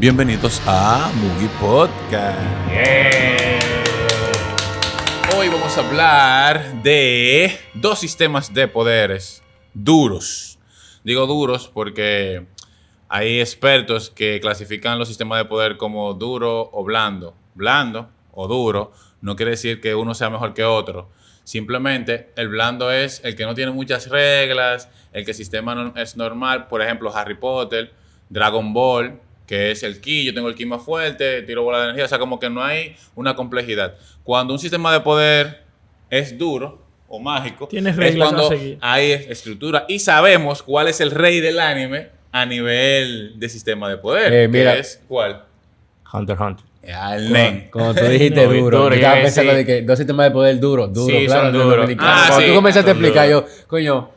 Bienvenidos a Mugi Podcast. Hoy vamos a hablar de dos sistemas de poderes duros. Digo duros porque hay expertos que clasifican los sistemas de poder como duro o blando. Blando o duro no quiere decir que uno sea mejor que otro. Simplemente el blando es el que no tiene muchas reglas, el que el sistema no es normal. Por ejemplo, Harry Potter, Dragon Ball, que es el ki, yo tengo el ki más fuerte, tiro bola de energía, o sea, como que no hay una complejidad. Cuando un sistema de poder es duro o mágico, tienes reglas es cuando a seguir. hay estructura y sabemos cuál es el rey del anime a nivel de sistema de poder. Mira, es ¿cuál? Hunter x Hunter. El Nen. Como tú dijiste No, duro, yo estaba pensando sí. de que dos sistemas de poder duros, Sí, claro, son de duros. dominicano. Ah, Cuando sí, tú comenzaste a son explicar, duros. yo, coño,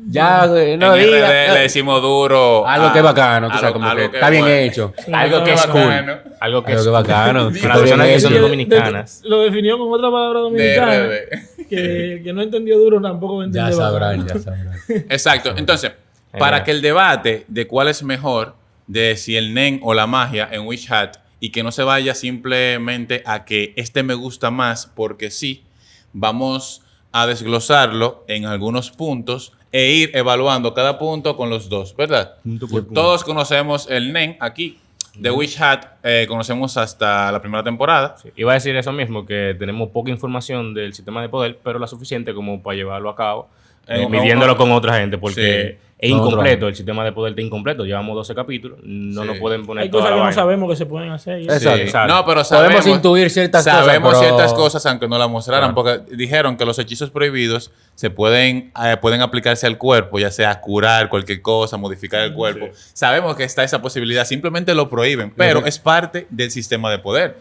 ya, güey, no En digas. RD le decimos duro. Algo que es bacano, tú a sabes, lo- como a que lo que está es bien bueno. hecho. Algo que es cool. bacano. Algo que Algo es que cool. bacano. Para las personas que son De- dominicanas. Lo definió con otra palabra dominicana. DRD. Que el que no entendió duro tampoco va a Ya entender sabrán, bacano. ya sabrán. Exacto. Entonces, para que el debate de cuál es mejor, de si el Nen o la magia en Witch Hat, y que no se vaya simplemente a que este me gusta más porque sí, vamos a desglosarlo en algunos puntos e ir evaluando cada punto con los dos, ¿verdad? Punto por punto. Todos conocemos el Nen aquí. De Witch Hat conocemos hasta la primera temporada. Sí, iba a decir eso mismo, que tenemos poca información del sistema de poder, pero la suficiente como para llevarlo a cabo, midiéndolo con otra gente, porque es Con otro incompleto, año. el sistema de poder está incompleto. Llevamos 12 capítulos, no Sí. nos pueden poner Hay toda cosas la que no vaina. sabemos que se pueden hacer. Exacto. Sí. exacto. No, pero Podemos intuir ciertas cosas, sabemos pero- ciertas cosas aunque no las mostraran, Claro. porque dijeron que los hechizos prohibidos se pueden aplicarse al cuerpo, ya sea curar cualquier cosa, modificar el cuerpo. Sabemos que está esa posibilidad, simplemente lo prohíben, pero es parte del sistema de poder.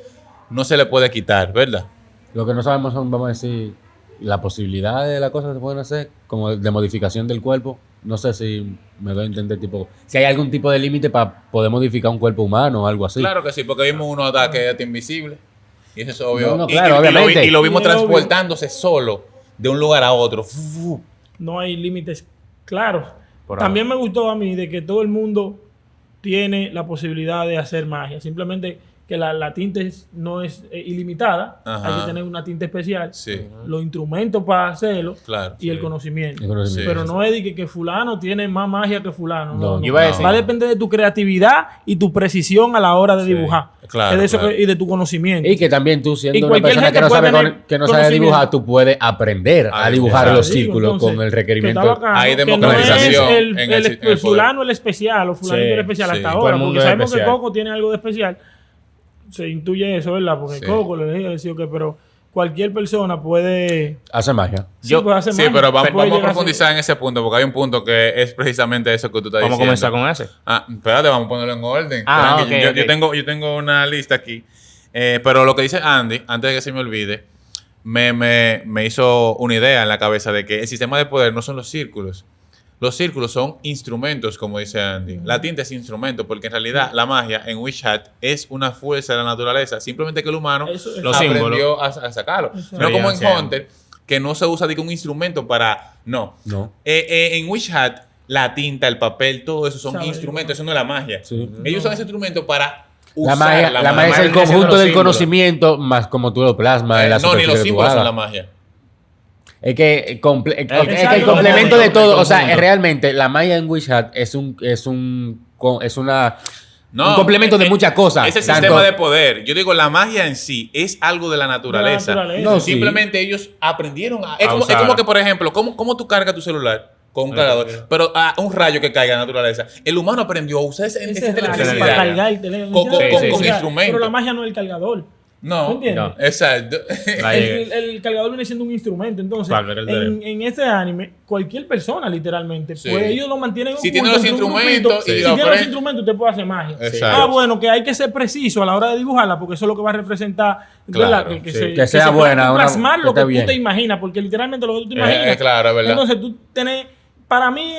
No se le puede quitar, ¿verdad? Lo que no sabemos son, vamos a decir, la posibilidad de las cosas que se pueden hacer, como de modificación del cuerpo. No sé si me doy a entender, tipo, si hay algún tipo de límite para poder modificar un cuerpo humano o algo así. Claro que sí, porque vimos uno ataque invisible. Y eso es obvio. No, Y- claro, y obviamente. lo vimos Y es obvio. transportándose solo de un lugar a otro. No hay límites claros. Por También me gustó a mí de que todo el mundo tiene la posibilidad de hacer magia. Simplemente que la tinta no es ilimitada. Ajá. Hay que tener una tinta especial. Sí, Los instrumentos para hacerlo. claro. Y el conocimiento. El conocimiento. Pero no es de que fulano tiene más magia que fulano. No, No. iba a decir- Va a depender de tu creatividad y tu precisión a la hora de dibujar. claro, Es de eso claro. y de tu conocimiento. Y que también tú, Y siendo una cualquier persona que gente no puede sabe, tener que no sabe conocimiento. dibujar, tú puedes aprender a dibujar Exacto. los Digo, círculos entonces, con el que requerimiento. está bacano, Hay que no es democratización el, en el, el poder. fulano el especial o fulanito Sí, el especial sí. hasta Todo ahora. el mundo Porque es sabemos que especial. Coco tiene algo de especial. Se intuye eso, ¿verdad? Porque Sí. Coco le dije decir que, pero cualquier persona puede. Hace magia. Yo- puede hacer Sí, magia, pero vamos puede a llegar ser- profundizar en ese punto, porque hay un punto que es precisamente eso que tú estás Vamos a diciendo. comenzar con ese. Ah, espérate, vamos a ponerlo en orden. Ah, Tranqui, ok, ok. yo tengo una lista aquí. Pero lo que dice Andy, antes de que se me olvide, me hizo una idea en la cabeza de que el sistema de poder no son los círculos. Los círculos son instrumentos, como dice Andy. La tinta es instrumento, porque en realidad la magia en Witch Hat es una fuerza de la naturaleza. Simplemente que el humano Eso es- Los aprendió a sacarlo. Eso No es. como en Siempre. Hunter, que no se usa de que un instrumento para... No. No. En Witch Hat, la tinta, el papel, todo eso son Sabe, instrumentos. Eso no es la magia. Sí. Ellos usan ese instrumento para La usar magia, la magia es el magia viene siendo conjunto los del símbolos. conocimiento más como tú lo plasmas en la No, ni superficie los que tú símbolos son hagas. la magia. Es que, es que el Exacto, complemento el de todo, o sea, conjunto. realmente la magia en Witch Hat es una No, un complemento de muchas cosas. Es el Tanto- sistema de poder. Yo digo, la magia en sí es algo de la naturaleza. naturaleza. No, sí. Simplemente ellos aprendieron a... Es A como, es usar. como que, por ejemplo, ¿cómo tú cargas tu celular? Con un cargador. Pero un rayo que caiga en la naturaleza. El humano aprendió a usar esa Ese rayo electricidad. para cargar el teléfono. Con con instrumento. Pero la magia no es el cargador. No, ¿Me entiendes? no. Exacto. El cargador viene siendo un instrumento. Entonces, Para cargar el teléfono. en este anime, cualquier persona, literalmente, Sí. pues ellos lo mantienen Si oculto tiene los entre un instrumentos grupito. y Si lo tiene los aprende- instrumentos, usted puede hacer magia. Exacto. Ah, bueno, que hay que ser preciso a la hora de dibujarla, porque eso es lo que va a representar. Claro, ¿verdad? sí, que sea se pueda buena, una- plasmar que lo que esté tú bien. te imaginas, porque literalmente lo que tú te imaginas. claro, es verdad. Entonces, tú tenés. Para mí,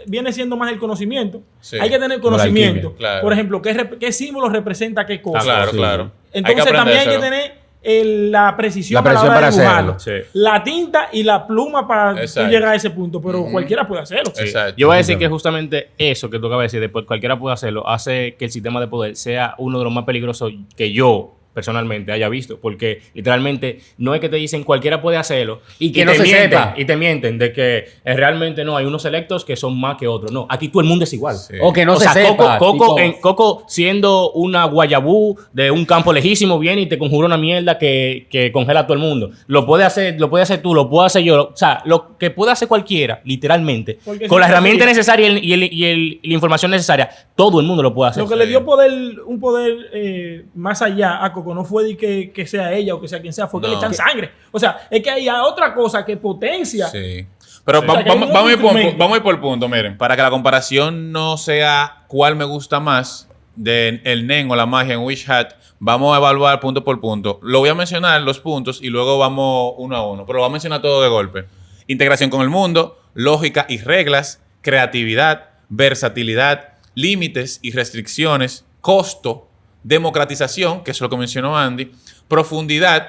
viene siendo más el conocimiento. Sí. Hay que tener Como la alquimia, conocimiento. claro. Por ejemplo, ¿qué símbolo representa qué cosa? Claro, Sí. claro. Entonces Hay que también hay que aprendérselo. tener la precisión, La precisión a la hora para de dibujarlo. hacerlo. Sí. La tinta y la pluma para tú Exacto. llegar a ese punto, pero cualquiera puede hacerlo. Exacto. Yo voy a decir que justamente eso que tú acabas de decir, después cualquiera puede hacerlo, hace que el sistema de poder sea uno de los más peligrosos que yo personalmente haya visto, porque literalmente no es que te dicen cualquiera puede hacerlo Y que te no se mienten, sepa. y te mienten de que realmente no, hay unos selectos que son más que otros. No, aquí todo el mundo es igual. Sí. O que no O se sea, sepa. Coco, tipo, Coco siendo una guayabú de un campo lejísimo, viene y te conjura una mierda que congela a todo el mundo. Lo puede hacer tú, lo puedo hacer yo. O sea, lo que puede hacer cualquiera, literalmente, Porque con si la no, herramienta sí. necesaria y la información necesaria, todo el mundo lo puede hacer. Lo que le dio un poder más allá a Coco no fue de que sea ella o que sea quien sea, fue que No. le echan sangre. O sea, es que hay otra cosa que potencia. Sí. Pero O sea, que hay un vamos a ir instrumento. vamos a ir por punto, miren. Para que la comparación no sea cuál me gusta más de el Nen o la magia en Wish Hat, vamos a evaluar punto por punto. Lo voy a mencionar los puntos y luego vamos uno a uno. Pero lo voy a mencionar todo de golpe. Integración con el mundo, lógica y reglas, creatividad, versatilidad, límites y restricciones, costo, democratización, que es lo que mencionó Andy, profundidad,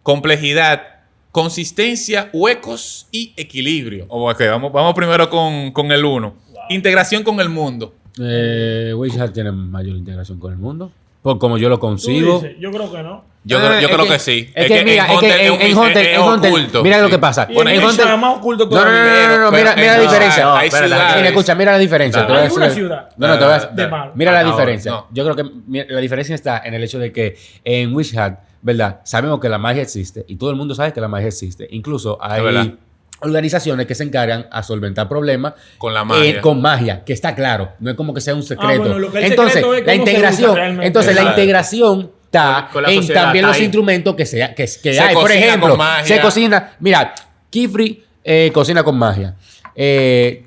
complejidad, consistencia, huecos y equilibrio. Ok, vamos primero con el 1. Integración con el mundo. Wishart tiene mayor integración con el mundo. Por como yo lo Tú concibo. dices, yo creo que no. Yo Es creo que sí. Es que mira, en Hunter, oculto. mira lo Sí. que pasa. Y en En Wish Hunter, es más oculto no, todavía. mira Pero la no, diferencia. no, hay Espera, ciudades. mira, escucha, mira la diferencia. Te voy a Hay una decir- ciudad No, no, te voy a de malo. Mira la Ah, no, diferencia. no. Yo creo que la diferencia está en el hecho de que en Wish Hat, ¿verdad? Sabemos que la magia existe y todo el mundo sabe que la magia existe. Incluso Es verdad. hay organizaciones que se encargan a solventar problemas Con la magia. con magia, que está claro, no es como que sea un secreto. bueno, lo que es entonces, secreto es la cómo se integración, usa realmente. entonces la Exacto. integración está Con la en sociedad, también está los ahí. instrumentos que hay. Por cocina ejemplo, con magia. se cocina. Mira, Kifri cocina con magia.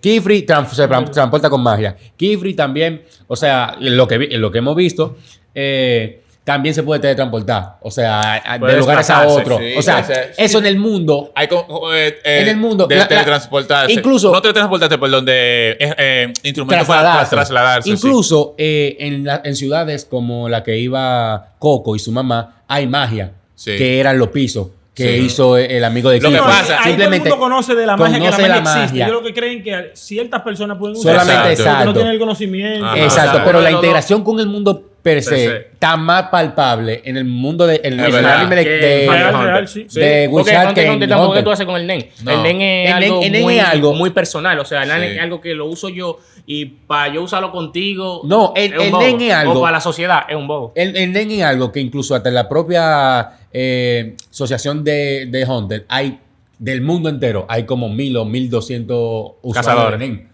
Kifri se transporta con magia. Kifri también, o sea, en lo que hemos visto, también se puede teletransportar. O sea, Puede de lugares a desplazarse, otros. sí, o sea, puede ser. eso en el mundo. Hay En el mundo, de teletransportarse. incluso- No teletransportarse, perdón, de instrumentos para trasladarse. sí. Incluso en ciudades como la que iba Coco y su mamá, hay magia, Sí. que eran los pisos que Sí. hizo el amigo de Lo que Kifri. pasa- Ahí todo el mundo conoce de la magia, que la conoce magia la existe. magia. Yo lo que creen que ciertas personas pueden usar Solamente Exacto. porque no exacto. tienen el conocimiento. Ajá. Exacto, O sea, pero uno la de los integración con el mundo per se se. está más palpable en el mundo de el Es verdad. anime de Real, sí. de Porque Witch Hat Hunter que x en Hunter tampoco Hunter. que tú haces con el NEN. No. El NEN es El algo Nen- el Nen muy, es algo- muy personal. O sea, el NEN Sí. es algo que lo uso yo y para yo usarlo contigo. No, el es un bobo. Nen es algo- O para la sociedad es un bobo. El Nen es algo que incluso hasta en la propia asociación de Hunter hay del mundo entero, hay como 1000 o 1200 usuarios Cazadores. de Nen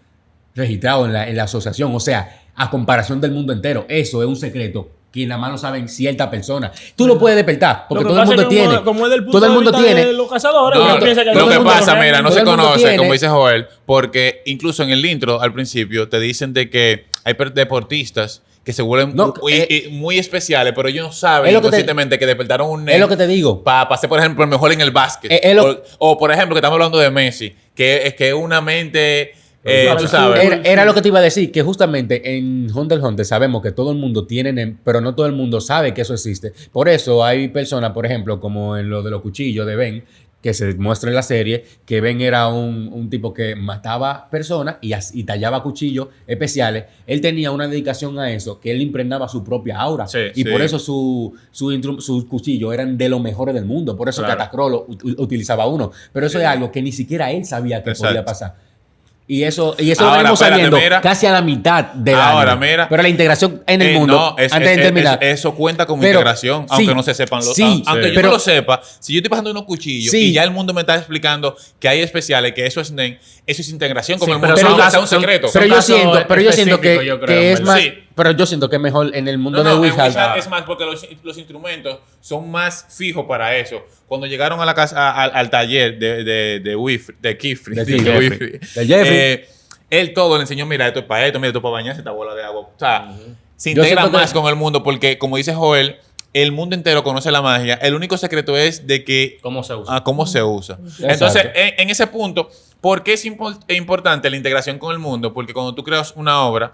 registrados en la asociación. O sea, a comparación del mundo entero, eso es un secreto que nada más lo saben ciertas personas. Tú lo puedes despertar, porque Lo que todo el pasa mundo es que tiene. como es del punto Todo el de mundo vista tiene. de los cazadores, No, uno piensa que lo todo que el mundo pasa, mira, realmente- no todo se el mundo conoce, tiene. como dice Joel, porque incluso en el intro, al principio, te dicen de que hay deportistas que se vuelven No, muy especiales, pero ellos no saben es lo que te- conscientemente que despertaron un Es lo que te digo. para ser, por ejemplo, el mejor en el básquet. Es lo- O, por ejemplo, que estamos hablando de Messi, que es que una mente, Para tú el sabes. fútbol. Era lo que te iba a decir, que justamente en Hunter x Hunter sabemos que todo el mundo tiene NEM, pero no todo el mundo sabe que eso existe. Por eso hay personas, por ejemplo, como en lo de los cuchillos de Ben, que se muestra en la serie, que Ben era un tipo que mataba personas y tallaba cuchillos especiales. Él tenía una dedicación a eso, que él impregnaba su propia aura. Sí, y sí. por eso sus cuchillos eran de los mejores del mundo. Por eso Claro. Catacrolo utilizaba uno. Pero eso es algo que ni siquiera él sabía que podía Exacto. pasar. Y eso lo Ahora, venimos espérate, sabiendo mira. casi a la mitad del Ahora, anime. mira. Pero la integración en el mundo, No, antes de terminar. eso cuenta como Pero, integración, sí, aunque no se sepan los. sí, Aunque sí. yo pero- no lo sepa, si yo estoy pasando unos cuchillos Sí. y ya el mundo me está explicando que hay especiales, que eso es NEN, eso es integración con Sí, el pero mundo, son aunque sea casos- un son- secreto. pero yo casos siento que, específicos, yo creo, que es ¿verdad? más. Sí. Pero yo siento que es mejor en el mundo No, de en Wizard. Wizard es más porque los instrumentos son más fijos para eso. Cuando llegaron a la casa, al taller de Kifri, De de Kifri. Wifri, De Jeffrey. él todo le enseñó, mira, esto es para esto, mira, esto es para bañarse, esta bola de agua. O sea, se Yo integra siento que- más con el mundo porque, como dice Joel, el mundo entero conoce la magia. El único secreto es de que ¿Cómo se usa? cómo se usa. Exacto. Entonces, en ese punto, ¿por qué es importante la integración con el mundo? Porque cuando tú creas una obra,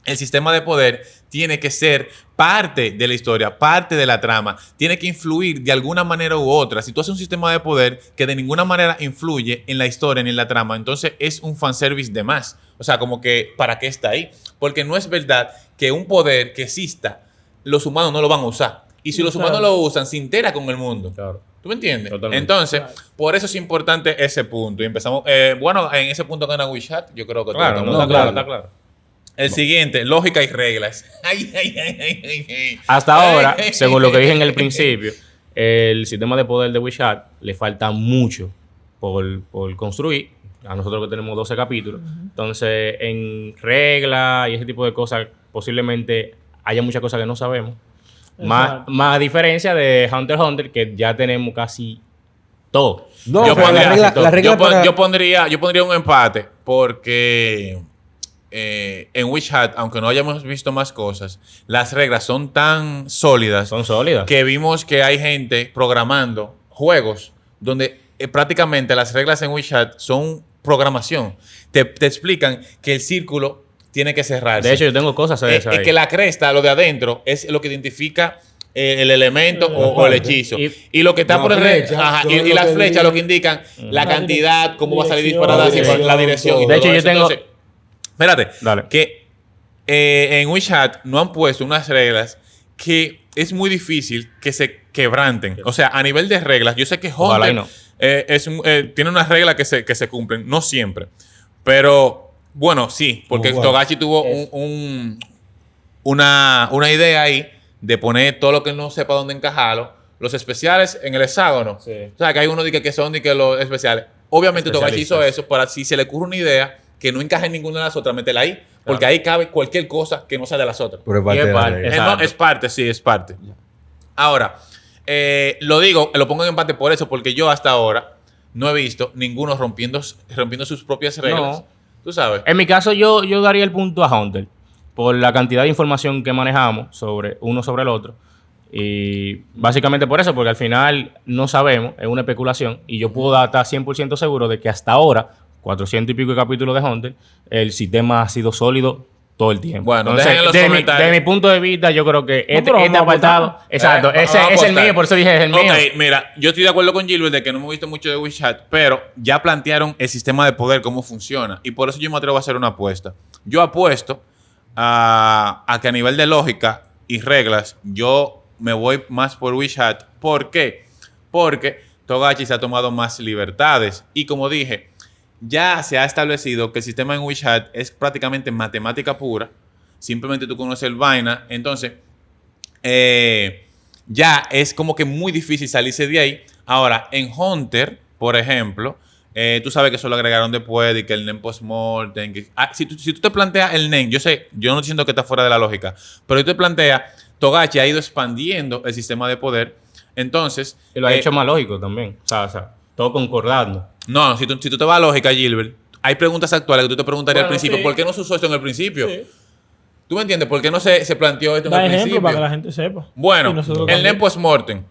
el sistema de poder tiene que ser parte de la historia, parte de la trama. Tiene que influir de alguna manera u otra. Si tú haces un sistema de poder que de ninguna manera influye en la historia ni en la trama, entonces es un fanservice de más. O sea, como que, ¿para qué está ahí? Porque no es verdad que un poder que exista, los humanos no lo van a usar. Y si los humanos lo usan, se entera con el mundo. Claro. ¿Tú me entiendes? Totalmente. Entonces, por eso es importante ese punto. Y empezamos, bueno, en ese punto gana Wishat, yo creo que Claro, todo no, el mundo está claro, está está claro. el siguiente, lógica y reglas. Ay, ay, ay, ay, ay, ay. Hasta ahora, Ay, ay, según lo que ay, dije en ay, el principio, el sistema de poder de Wishart le falta mucho por construir. A nosotros que tenemos 12 capítulos. Entonces, en reglas y ese tipo de cosas, posiblemente haya muchas cosas que no sabemos. Más a diferencia de Hunter x Hunter, que ya tenemos casi todo. No, Yo pero pondría- la regla para... yo pondría un empate porque en Witch Hat, aunque no hayamos visto más cosas, las reglas son tan sólidas Son sólidas. que vimos que hay gente programando juegos donde prácticamente las reglas en Witch Hat son programación. Te explican que el círculo tiene que cerrarse. De hecho, yo tengo cosas de esas Es ahí. que la cresta, lo de adentro, es lo que identifica el elemento o el hechizo. Y lo que está La por el flecha, ajá, todo y lo las que flechas diga. lo que indican la cantidad, cómo va a salir Dirección, disparada, dirección, la dirección. y todo. De hecho, todo yo eso. tengo- Entonces, espérate, Dale. que en WeChat no han puesto unas reglas que es muy difícil que se quebranten. O sea, a nivel de reglas, yo sé que Ojalá y Hunter no. tiene unas reglas que se cumplen, no siempre. Pero, bueno, sí, porque Igual. Togashi tuvo una idea ahí de poner todo lo que no sepa dónde encajarlo. Los especiales en el hexágono. Sí. O sea, que hay uno que son que los especiales. Obviamente Togashi hizo eso para si se le ocurre una idea que no encaje en ninguna de las otras, métela ahí. Porque ahí cabe cualquier cosa que no sea de las otras. Pero es parte Y es de la parte- regla. Exacto. No, es parte, sí, es parte. Ahora, lo digo, lo pongo en empate por eso, porque yo hasta ahora no he visto ninguno rompiendo sus propias reglas. No. Tú sabes. En mi caso, yo daría el punto a Hunter por la cantidad de información que manejamos sobre uno sobre el otro. Y básicamente por eso, porque al final no sabemos, es una especulación. Y yo puedo estar 100% seguro de que hasta ahora, 400 y pico de capítulos de Hunter, el sistema ha sido sólido todo el tiempo. Bueno, dejen en los comentarios. de mi punto de vista, yo creo que este pero vamos a apartado, apostar. exacto, ese Vamos a es el apostar. mío, por eso dije es el mío. Ok, mira, yo estoy de acuerdo con Gilbert de que no hemos visto mucho de WeChat, pero ya plantearon el sistema de poder, cómo funciona. Y por eso yo me atrevo a hacer una apuesta. Yo apuesto a que a nivel de lógica y reglas, yo me voy más por WeChat. ¿Por qué? Porque Togashi se ha tomado más libertades. Y como dije, ya se ha establecido que el sistema en WeChat es prácticamente matemática pura. Simplemente tú conoces el vaina. Entonces, ya es como que muy difícil salirse de ahí. Ahora, en Hunter, por ejemplo, tú sabes que eso lo agregaron después y que el NEM postmortem. Si tú te planteas el NEM, yo sé, yo no siento que está fuera de la lógica, pero si tú te planteas, Togashi ha ido expandiendo el sistema de poder. Entonces, Y lo ha hecho más lógico también. O sea, todo concordando. no, si tú te vas a lógica, Gilbert, hay preguntas actuales que tú te preguntarías al Bueno, principio. sí. ¿Por qué no se usó esto en el principio? Sí. ¿Tú me entiendes? ¿Por qué no se planteó esto en Da el ejemplo principio? para que la gente sepa. Bueno, Y nosotros el también. NEM postmortem.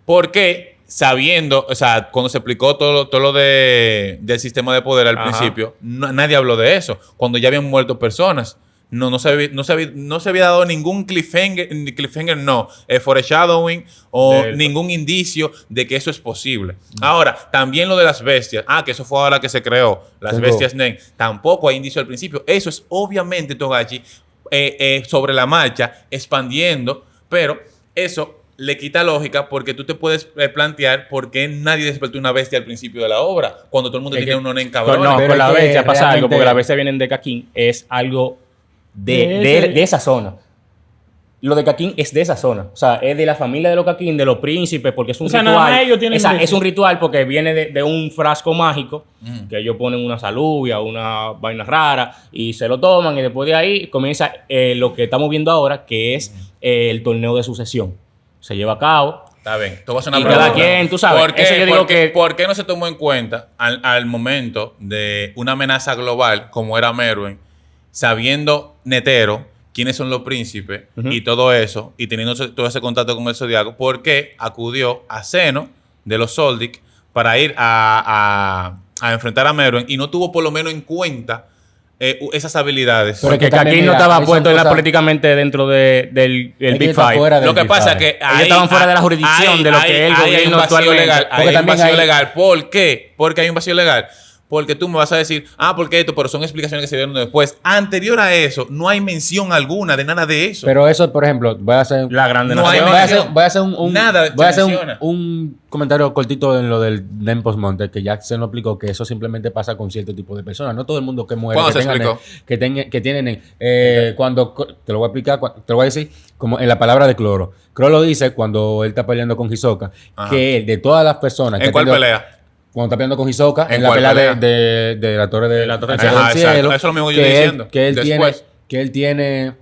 ¿Por qué? Sabiendo, o sea, cuando se explicó todo lo del sistema de poder al Ajá. principio, nadie habló de eso. Cuando ya habían muerto personas. No se había dado ningún cliffhanger no, foreshadowing o ningún indicio de que eso es posible. Ahora, también lo de las bestias. Que eso fue ahora que se creó, las Tengo- bestias NEM. Tampoco hay indicio al principio. Eso es obviamente Togashi sobre la marcha, expandiendo, pero eso le quita lógica porque tú te puedes plantear por qué nadie despertó una bestia al principio de la obra, cuando todo el mundo Es tenía que- un onen No, cabrón. Pero con la es que bestia pasa algo, realmente- porque las bestias vienen de Kakin, es algo De de esa zona. Lo de Kakin es de esa zona. O sea, es de la familia de los Kakin, de los príncipes, porque es un O sea, ritual. nada más ellos tienen Esa- bestias. es un ritual porque viene de un frasco mágico, que ellos ponen una salubia, una vaina rara, y se lo toman, y después de ahí comienza lo que estamos viendo ahora, que es el torneo de sucesión. Se lleva a cabo. Está bien, te voy a hacer una Y pregunta. cada quien, tú sabes, ¿Por qué, eso yo digo que- por qué no se tomó en cuenta al momento de una amenaza global como era Merwin, sabiendo Netero quiénes son los príncipes y todo eso, y teniendo todo ese contacto con el Zodiaco? ¿Por qué acudió a Zeno de los Soldic para ir a enfrentar a Merwin y no tuvo por lo menos en cuenta esas habilidades. Pero Porque que también, aquí no mira, estaba ahí son puesto cosas- políticamente dentro del Es que Big está Five. fuera del Lo que Big pasa es Five. que Ellos estaban fuera de la jurisdicción de lo que es el hay gobierno un vacío actualmente. legal. Porque Hay un también vacío hay- legal. ¿Por qué? Porque hay un vacío legal. Porque tú me vas a decir, ¿por qué esto? Pero son explicaciones que se dieron después. Anterior a eso, no hay mención alguna de nada de eso. Pero eso, por ejemplo, voy a hacer... La grande No hay nación. mención. Voy a hacer un Nada voy a hacer se menciona. un comentario cortito en lo del NEM Postmonte, que ya se nos explicó que eso simplemente pasa con cierto tipo de personas. No todo el mundo que muere, ¿Cuándo que, se explicó? que tienen cuando te lo voy a explicar, te lo voy a decir como en la palabra de Cloro. Cloro lo dice cuando él está peleando con Hisoka, Ajá. que él, de todas las personas ¿En que cuál ha tenido- pelea? Cuando está peleando con Hisoka, ¿En en la cuál pelea pelea? de la torre de la Torre del del Cielo. Ajá, cielo, exacto. Eso es lo mismo que yo estoy diciendo. Después. Que él tiene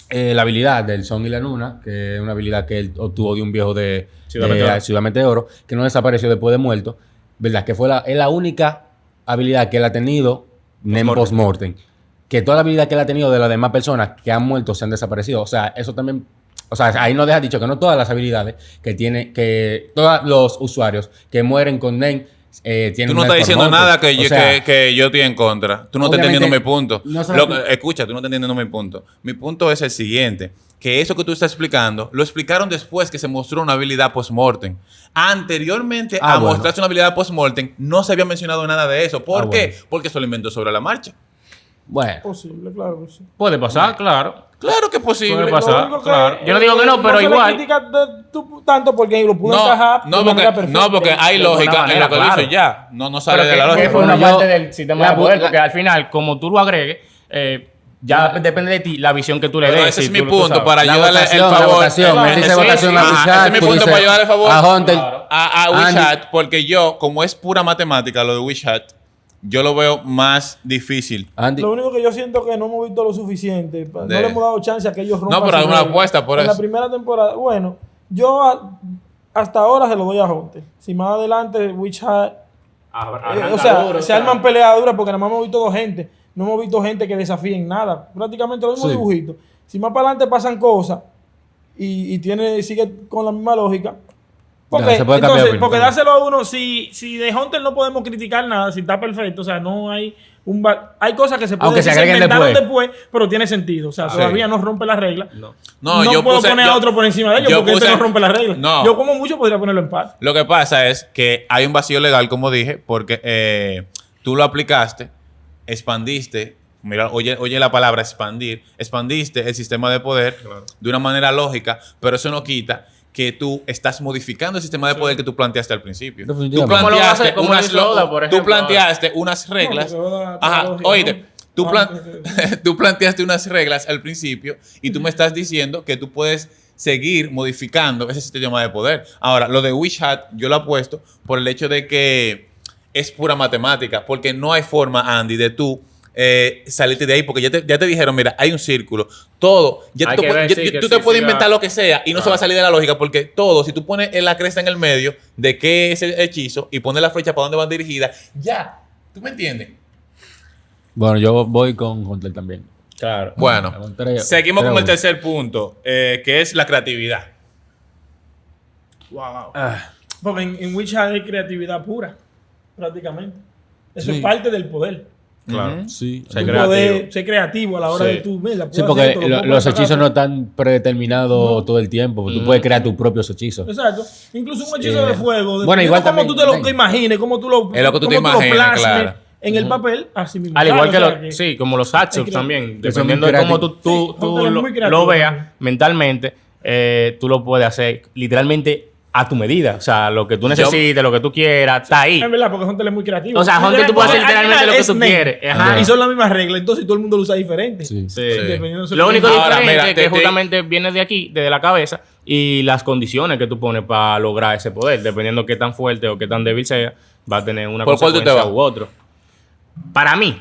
la habilidad del Son y la Luna, que es una habilidad que él obtuvo de un viejo de Ciudad Meteoro. Ciudad Meteoro, que no desapareció después de muerto, ¿verdad? Que es la única habilidad que él ha tenido en post-mortem. Que toda la habilidad que él ha tenido de las demás personas que han muerto se han desaparecido. O sea, eso también... O sea, ahí nos deja dicho que no todas las habilidades que todos los usuarios que mueren con NEM tienen Tú no un estás diciendo Postmortem. nada que O yo, sea, que yo estoy en contra. Tú no estás obviamente, entendiendo mi punto. no solamente- Escucha, tú no estás entendiendo mi punto. Mi punto es el siguiente. Que eso que tú estás explicando, lo explicaron después que se mostró una habilidad post-mortem. Anteriormente a bueno. mostrarse una habilidad post-mortem, no se había mencionado nada de eso. ¿Por qué? Bueno. Porque eso lo inventó sobre la marcha. Bueno, Posible, claro que sí. Puede pasar, claro. Claro que es posible. Puede pasar. Lo único claro. Yo no digo que no, pero se le igual. critica tanto porque lo pudo encajar No, de porque, manera perfecta. no, porque hay De alguna lógica en manera, lo que claro. dice ya. No sale Pero de la que lógica. fue una Bueno, parte yo- del sistema la- de poder, la- porque al final, como tú lo agregues, ya depende de ti la visión que tú le Pero des. ese si es mi tú lo punto sabes. para la ayudarle el votación, favor. la votación. Claro, Él dice sí, votación sí. a Ajá, WeChat, ese es mi tú punto dices para ayudarle el favor. a Hunter. Claro. A Andy. WeChat, porque yo, como es pura matemática lo de WeChat, yo lo veo más difícil. Andy, Lo único que yo siento que no hemos visto lo suficiente. No De- le hemos dado chance a que ellos rompan. No, pero hay su una regla. apuesta por en eso. la primera temporada, bueno, hasta ahora se lo doy a Hunter. Si más adelante WeChat o sea, se arman peleaduras porque nada más hemos visto dos gente. No hemos visto gente que desafíen nada. Prácticamente los mismos Sí. dibujitos. Si más para adelante pasan cosas y sigue con la misma lógica. Porque, se puede cambiar entonces, opinión. porque dárselo a uno, si de Hunter no podemos criticar nada, si está perfecto, o sea, no hay hay cosas que se pueden Aunque se agreguen inventaron después. pero tiene sentido. O sea, todavía no rompe la regla. No, yo puedo puse- poner yo- a otro por encima de ellos yo porque este puse- no rompe la regla. No. Yo como mucho podría ponerlo en paz. Lo que pasa es que hay un vacío legal, como dije, porque tú lo aplicaste, expandiste, mira, oye la palabra expandir, expandiste el sistema de poder de una manera lógica, pero eso no quita que tú estás modificando el sistema de poder que tú planteaste al principio. Tú Definitivamente. ¿Cómo lo va a planteaste hacer? Como unas dice Oda, por tú ejemplo, planteaste unas reglas. porque Oda está Ajá, lógico, oíste, ¿no? tú, Ah, tú planteaste unas reglas al principio y tú me estás diciendo que tú puedes seguir modificando ese sistema de poder. Ahora, lo de WeChat yo lo apuesto por el hecho de que es pura matemática, porque no hay forma, Andy, de tú salirte de ahí, porque ya te dijeron, mira, hay un círculo, todo, ya Hay tú, que ver, ya- sí, ya que tú sí, te puedes sí, inventar va. lo que sea y no se va a salir de la lógica, porque todo, si tú pones la cresta en el medio de qué es el hechizo y pones la flecha para dónde van dirigidas, ya, ¿tú me entiendes? bueno, yo voy con Hunter también. Claro. Bueno, Con tres- seguimos con el 3-1. tercer punto, que es la creatividad. Wow. Porque en WeChat hay creatividad pura, prácticamente. Eso Sí. es parte del poder. Claro. Sí. Ser Tú creativo. poder ser creativo a la hora Sí. de tu mira, Sí, puedo porque hacer esto, lo puedo los sacar. hechizos no están predeterminados todo el tiempo. Tú puedes crear tus propios hechizos. Exacto. Incluso un hechizo de fuego. Bueno, igual como tú te también- lo imagines, como tú lo, Es lo que tú te cómo imagines, plasmes claro. en el papel, así mismo. Al igual que, Claro, o sea, sí, como los actions que- también, que son dependiendo muy de cómo creativos. tú Sí, Hunter es muy creativo. lo veas mentalmente, tú lo puedes hacer literalmente a tu medida. O sea, lo que tú necesites, lo que tú quieras, está ahí. Es verdad, porque Hunter es muy creativo. O sea, Hunter tú puedes hacer Porque al literalmente final lo que es tú Snake. quieres. Ajá. Y son las mismas reglas, entonces todo el mundo lo usa diferente. Sí. Sí. Dependiendo de su Lo único experiencia. Ahora, diferente mira, es que te- justamente viene de aquí, desde la cabeza, y las condiciones que tú pones para lograr ese poder, dependiendo qué tan fuerte o qué tan débil sea, va a tener una ¿Por cuál tú te consecuencia vas? u otro. Para mí,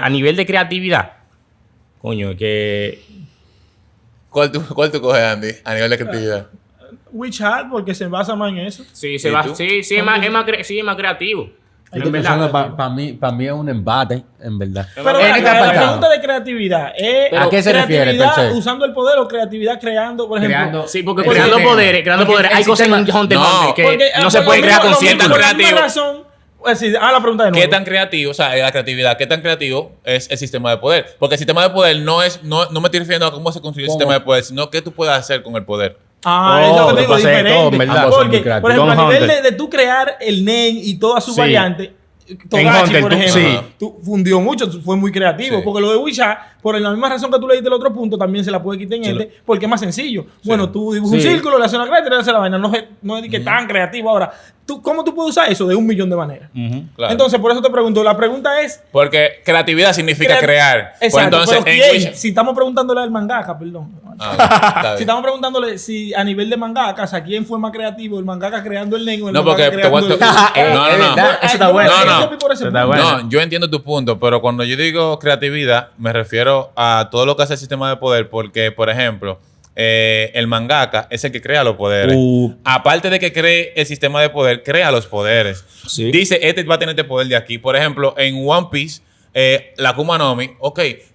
a nivel de creatividad, coño, que ¿Cuál tú coges, Andy, a nivel de creatividad? WeChat, porque se basa más en eso. sí, ¿Y se va, tú? sí, es más creativo. En verdad. Para mí es un embate, en verdad. Pero En la, este la apartado. pregunta de creatividad es ¿A qué se refiere, creatividad per se? usando el poder o creatividad creando, por ejemplo. Creando- Sí, porque Porque creando el poderes, porque hay el cosas en sistema- Hunter No, x Hunter que Porque, no se por pueden lo crear mismo- con lo mismo- cierta por la misma creativo. razón La pregunta de nuevo. ¿Qué tan creativo, o sea, la creatividad, qué tan creativo es el sistema de poder? Porque el sistema de poder no me estoy refiriendo a cómo se construye el sistema de poder, sino qué tú puedes hacer con el poder. Es lo que te digo, diferente. todo, ¿verdad? Porque, Son muy por ejemplo, creativos. a nivel de tú crear el NEN y todas sus variantes, Togashi, Hunter, por tú- ejemplo, sí. tú fundió mucho, fue muy creativo. Sí. Porque lo de WeChat, por la misma razón que tú le diste el otro punto, también se la puede quitar en este, porque es más sencillo. Bueno, tú dibujas un círculo, le haces una creta y le haces la vaina. No es de que tan creativo. Ahora, ¿cómo tú puedes usar eso? De 1.000.000 de maneras. Claro. Entonces, por eso te pregunto, la pregunta es... Porque creatividad significa crear. Pues Exacto, entonces, pero en ¿quién? Si estamos preguntándole al mangaka, perdón. está bien. Si estamos preguntándole si a nivel de mangaka, o sea, ¿quién fue más creativo? ¿El mangaka creando el nen o el No, mangaka porque te voy a- creando el... No. Eso está bueno. No. Por ese Está punto. bueno. No, yo entiendo tu punto, pero cuando yo digo creatividad, me refiero a todo lo que hace el sistema de poder, porque, por ejemplo, el mangaka es el que crea los poderes. Aparte de que cree el sistema de poder, crea los poderes. Sí. Dice, este va a tener este poder de aquí. Por ejemplo, en One Piece, la Akuma no Mi,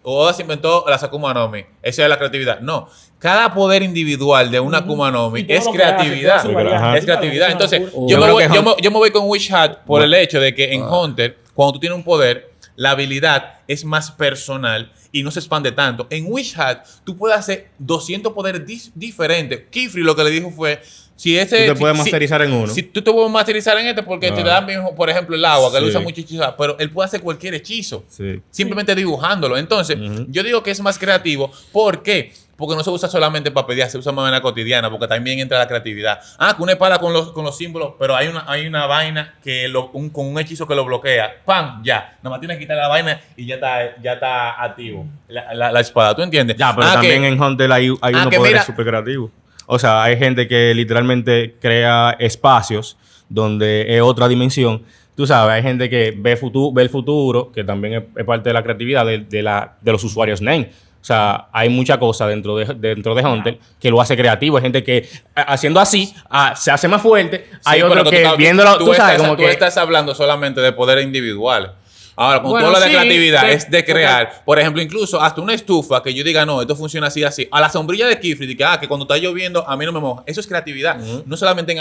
Oda se inventó la Akuma no Mi. Esa es la creatividad. No. Cada poder individual de una Akuma no Mi Y todo es lo que hace, creatividad. toda su variante. Es creatividad. Entonces, Claro, yo creo que me voy con Witch Hat por el hecho de que en Hunter, cuando tú tienes un poder, la habilidad es más personal y no se expande tanto. En Witch Hat, tú puedes hacer 200 poderes diferentes. Kifri lo que le dijo fue, si ese... Tú te puedes si- masterizar en uno. Si tú te puedes masterizar en este porque te dan, por ejemplo, el agua, que él usa mucho hechizo, pero él puede hacer cualquier hechizo. Sí. Simplemente dibujándolo. Entonces, yo digo que es más creativo. ¿Por qué? Porque no se usa solamente para pelear, se usa de manera cotidiana, porque también entra la creatividad. Que una espada con los símbolos, pero hay una vaina que con un hechizo que lo bloquea. ¡Pam! Ya. Nada más tienes que quitar la vaina y ya está activo la espada. ¿Tú entiendes? Ya, pero también en Hunter hay unos que poderes mira- súper creativos. O sea, hay gente que literalmente crea espacios donde es otra dimensión. Tú sabes, hay gente que ve el futuro, que también es parte de la creatividad de los usuarios NEN. O sea, hay mucha cosa dentro de Hunter que lo hace creativo. Hay gente que haciendo así se hace más fuerte. Hay Sí, otros pero que viéndolo, tú sabes, como tú que... estás hablando solamente de poder individual. Ahora, cuando Bueno, tú hablas de sí, creatividad, sí, es de crear. Por ejemplo, incluso hasta una estufa que yo diga, no, esto funciona así, así. A la sombrilla de Kifri, de que cuando está lloviendo, a mí no me moja. Eso es creatividad. No solamente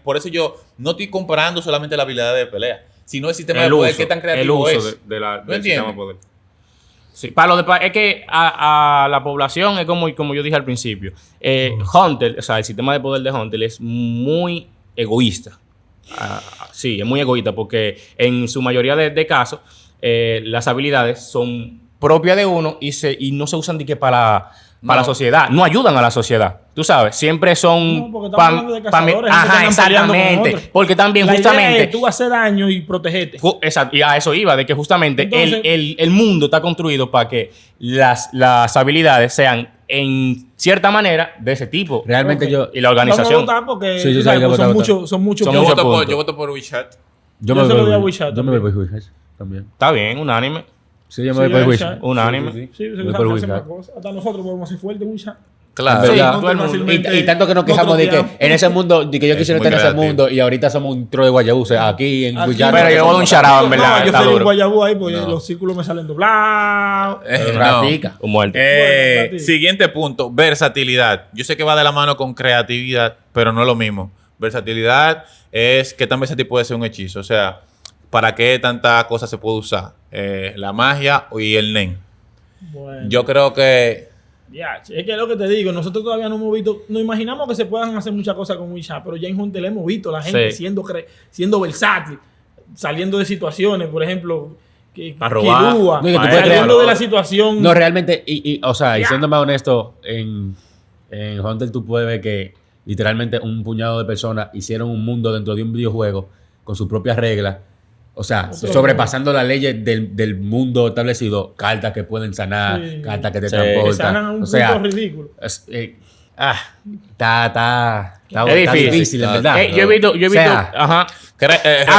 por eso yo no estoy comparando solamente la habilidad de pelea, sino el sistema de poder, qué tan creativo el uso es. del entiendes? sistema de poder. Sí, para es que a la población es como yo dije al principio. Hunter, o sea, el sistema de poder de Hunter es muy egoísta. Sí, es muy egoísta porque en su mayoría de casos las habilidades son propias de uno y no se usan de que para la sociedad. No ayudan a la sociedad. Tú sabes, siempre son... No, porque estamos hablando de cazadores, gente que Ajá, andan peleando con exactamente. otros. Porque también La idea justamente... es tú hacer daño y protegerte. Exacto, y a eso iba, de que justamente Entonces- el mundo está construido para que las habilidades sean en cierta manera de ese tipo. Realmente Ok. yo... Y la organización. Vamos a votar porque Sí, tú sí, sabes, hay que pues, votar. son muchos Son Yo muchos voto, puntos. yo voto por WeChat. Yo se me lo voy doy a por WeChat Yo me voy también. por WeChat también. Está bien, unánime. Sí, yo Sí, me voy por WeChat. WeChat. Unánime. Sí, Sí, se Voy usa por para hacer WeChat. más cosas. Hasta nosotros podemos ser fuertes, WeChat. Claro. Sí, ¿verdad? todo el mundo. Fácilmente Y tanto que nos nos quejamos de que tropeamos. en ese mundo, de que yo Es quisiera muy estar en ese creativo. mundo y ahorita somos un tro de guayabuse aquí en Aquí WeChat. Pero yo voy a un charao, en verdad, No, yo está soy un duro. guayabú ahí porque No. los círculos me salen doblados. No. Ratica. Un muerto. Bueno, para ti. Siguiente punto, versatilidad. Yo sé que va de la mano con creatividad, pero no es lo mismo. Versatilidad es qué tan versátil puede ser un hechizo. O sea, ¿para qué tanta cosa se puede usar? La magia y el NEN. Bueno. Yo creo que... Ya, es que es lo que te digo, nosotros todavía no hemos visto, nos imaginamos que se puedan hacer muchas cosas con WeChat, pero ya en Hunter hemos visto la gente Sí. siendo versátil, saliendo de situaciones, por ejemplo, que Pa' robar. Kirua, No, y que tú puedes saliendo crear- de la situación. No, realmente, o sea, y Ya. siendo más honesto, en Hunter tú puedes ver que literalmente un puñado de personas hicieron un mundo dentro de un videojuego con sus propias reglas. O sea, Otro sobrepasando las leyes del mundo establecido, cartas que pueden sanar, Sí. cartas que te Sí. que transportan. sanan a un O sea, punto ridículo. está Es difícil. en verdad. Yo he visto, O sea, ajá.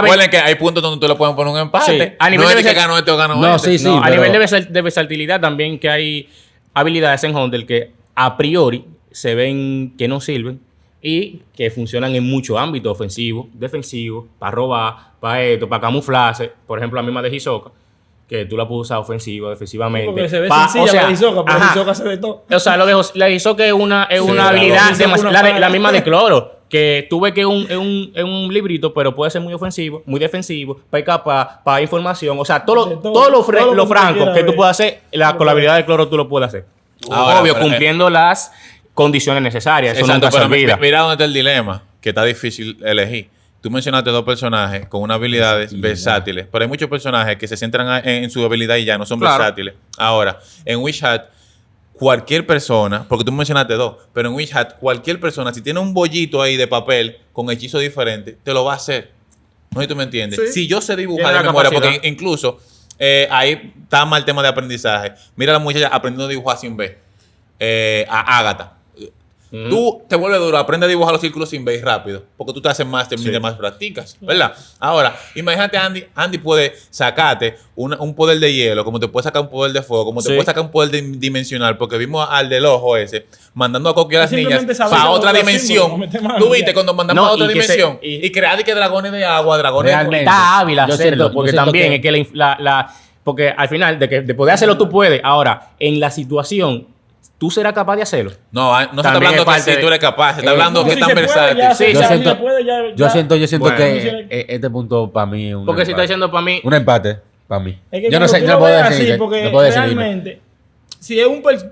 recuerden que hay puntos donde tú le pueden poner un empate. Sí, a nivel no de es de que versa- ganó este o ganó No, este. sí, No, a pero- nivel de versatilidad también que hay habilidades en Hunter que a priori se ven que no sirven y que funcionan en muchos ámbitos, ofensivo, defensivo, para robar, para esto, para camuflarse. Por ejemplo, la misma de Hisoka, que tú la puedes usar ofensiva, defensivamente. Porque se ve Pa- sencilla o sea, la Hisoka, pero ajá. Hisoka se ve todo. O sea, la Hisoka es una Sí, habilidad, Hisoka una la para. misma de cloro. que tú ves que es un librito, pero puede ser muy ofensivo, muy defensivo, para escapar, para información. O sea, todo lo franco que tú puedas hacer, con la habilidad del cloro tú lo puedes hacer. Ahora, Obvio, pero, cumpliendo las condiciones necesarias. Eso exacto, nunca se pero olvida. mira dónde está el dilema, que está difícil elegir. Tú mencionaste 2 personajes con unas habilidades versátiles, pero hay muchos personajes que se centran en su habilidad y ya no son versátiles. Ahora, en Witch Hat, cualquier persona, porque tú mencionaste 2, pero en Witch Hat, cualquier persona, si tiene un bollito ahí de papel con hechizo diferente, te lo va a hacer. No sé si tú me entiendes. Sí. Si yo sé dibujar Tiene de la memoria, capacidad. porque incluso ahí está mal el tema de aprendizaje. Mira a la muchacha aprendiendo a dibujar sin ver. A Ágata. Tú te vuelves duro, aprendes a dibujar los círculos sin ver rápido, porque tú te haces máster mientras más practicas, ¿verdad? Ahora, imagínate Andy puede sacarte un poder de hielo, como te puede sacar un poder de fuego, como te puede sacar un poder dimensional, porque vimos al del ojo ese, mandando a coquear a las niñas para otra dimensión. Tú viste cuando mandamos a otra dimensión y crear que dragones de agua, dragones Realmente. de... Está hábil Yo hacerlo, siento- porque yo siento también que- es que porque al final, de poder hacerlo tú puedes. Ahora, en la situación, ¿tú serás capaz de hacerlo? No, no se está También hablando es que parte si de- tú eres capaz, se está hablando que si es tan se puede, versátil. ya, Sí, si yo se siento- puede, ya- Yo ya. siento Bueno. que este punto para mí es un Porque si está empate. diciendo para mí, Un empate, para mí. Es que Yo no sé, tú yo no lo puedo ves decidir. así, porque No puedo decidir. realmente, si es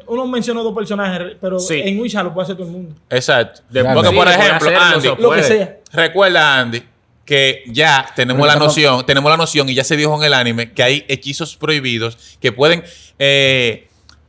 uno mencionó 2 personajes, pero Sí. en Witch Hat lo puede hacer todo el mundo. Exacto. Realmente. Porque, por Sí, puede ejemplo, hacerlo, Andy, se Lo que puede. sea. recuerda, Andy, que ya tenemos Pero la estamos- noción y ya se dijo en el anime que hay hechizos prohibidos que pueden...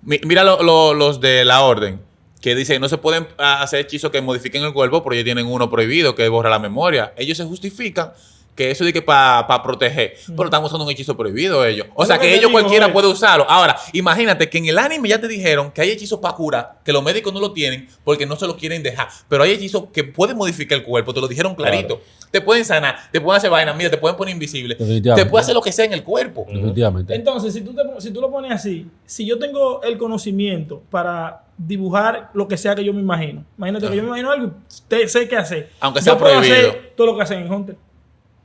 mira los de la orden, que dicen que no se pueden hacer hechizos que modifiquen el cuerpo, pero ellos tienen uno prohibido que borra la memoria. Ellos se justifican que eso de que para proteger, pero están usando un hechizo prohibido ellos. O Es sea lo que que te ellos digo, cualquiera puede usarlo. Ahora, imagínate que en el anime ya te dijeron que hay hechizos para curar, que los médicos no lo tienen porque no se lo quieren dejar. Pero hay hechizos que pueden modificar el cuerpo, te lo dijeron clarito. Te pueden sanar, te pueden hacer vainas, mira, te pueden poner invisible. Definitivamente. Te puede hacer lo que sea en el cuerpo. Definitivamente. Entonces, si tú lo pones así, si yo tengo el conocimiento para dibujar lo que sea que yo me imagino, imagínate que yo me imagino algo y sé qué hacer. Aunque sea yo puedo prohibido. hacer todo lo que hacen en Hunter.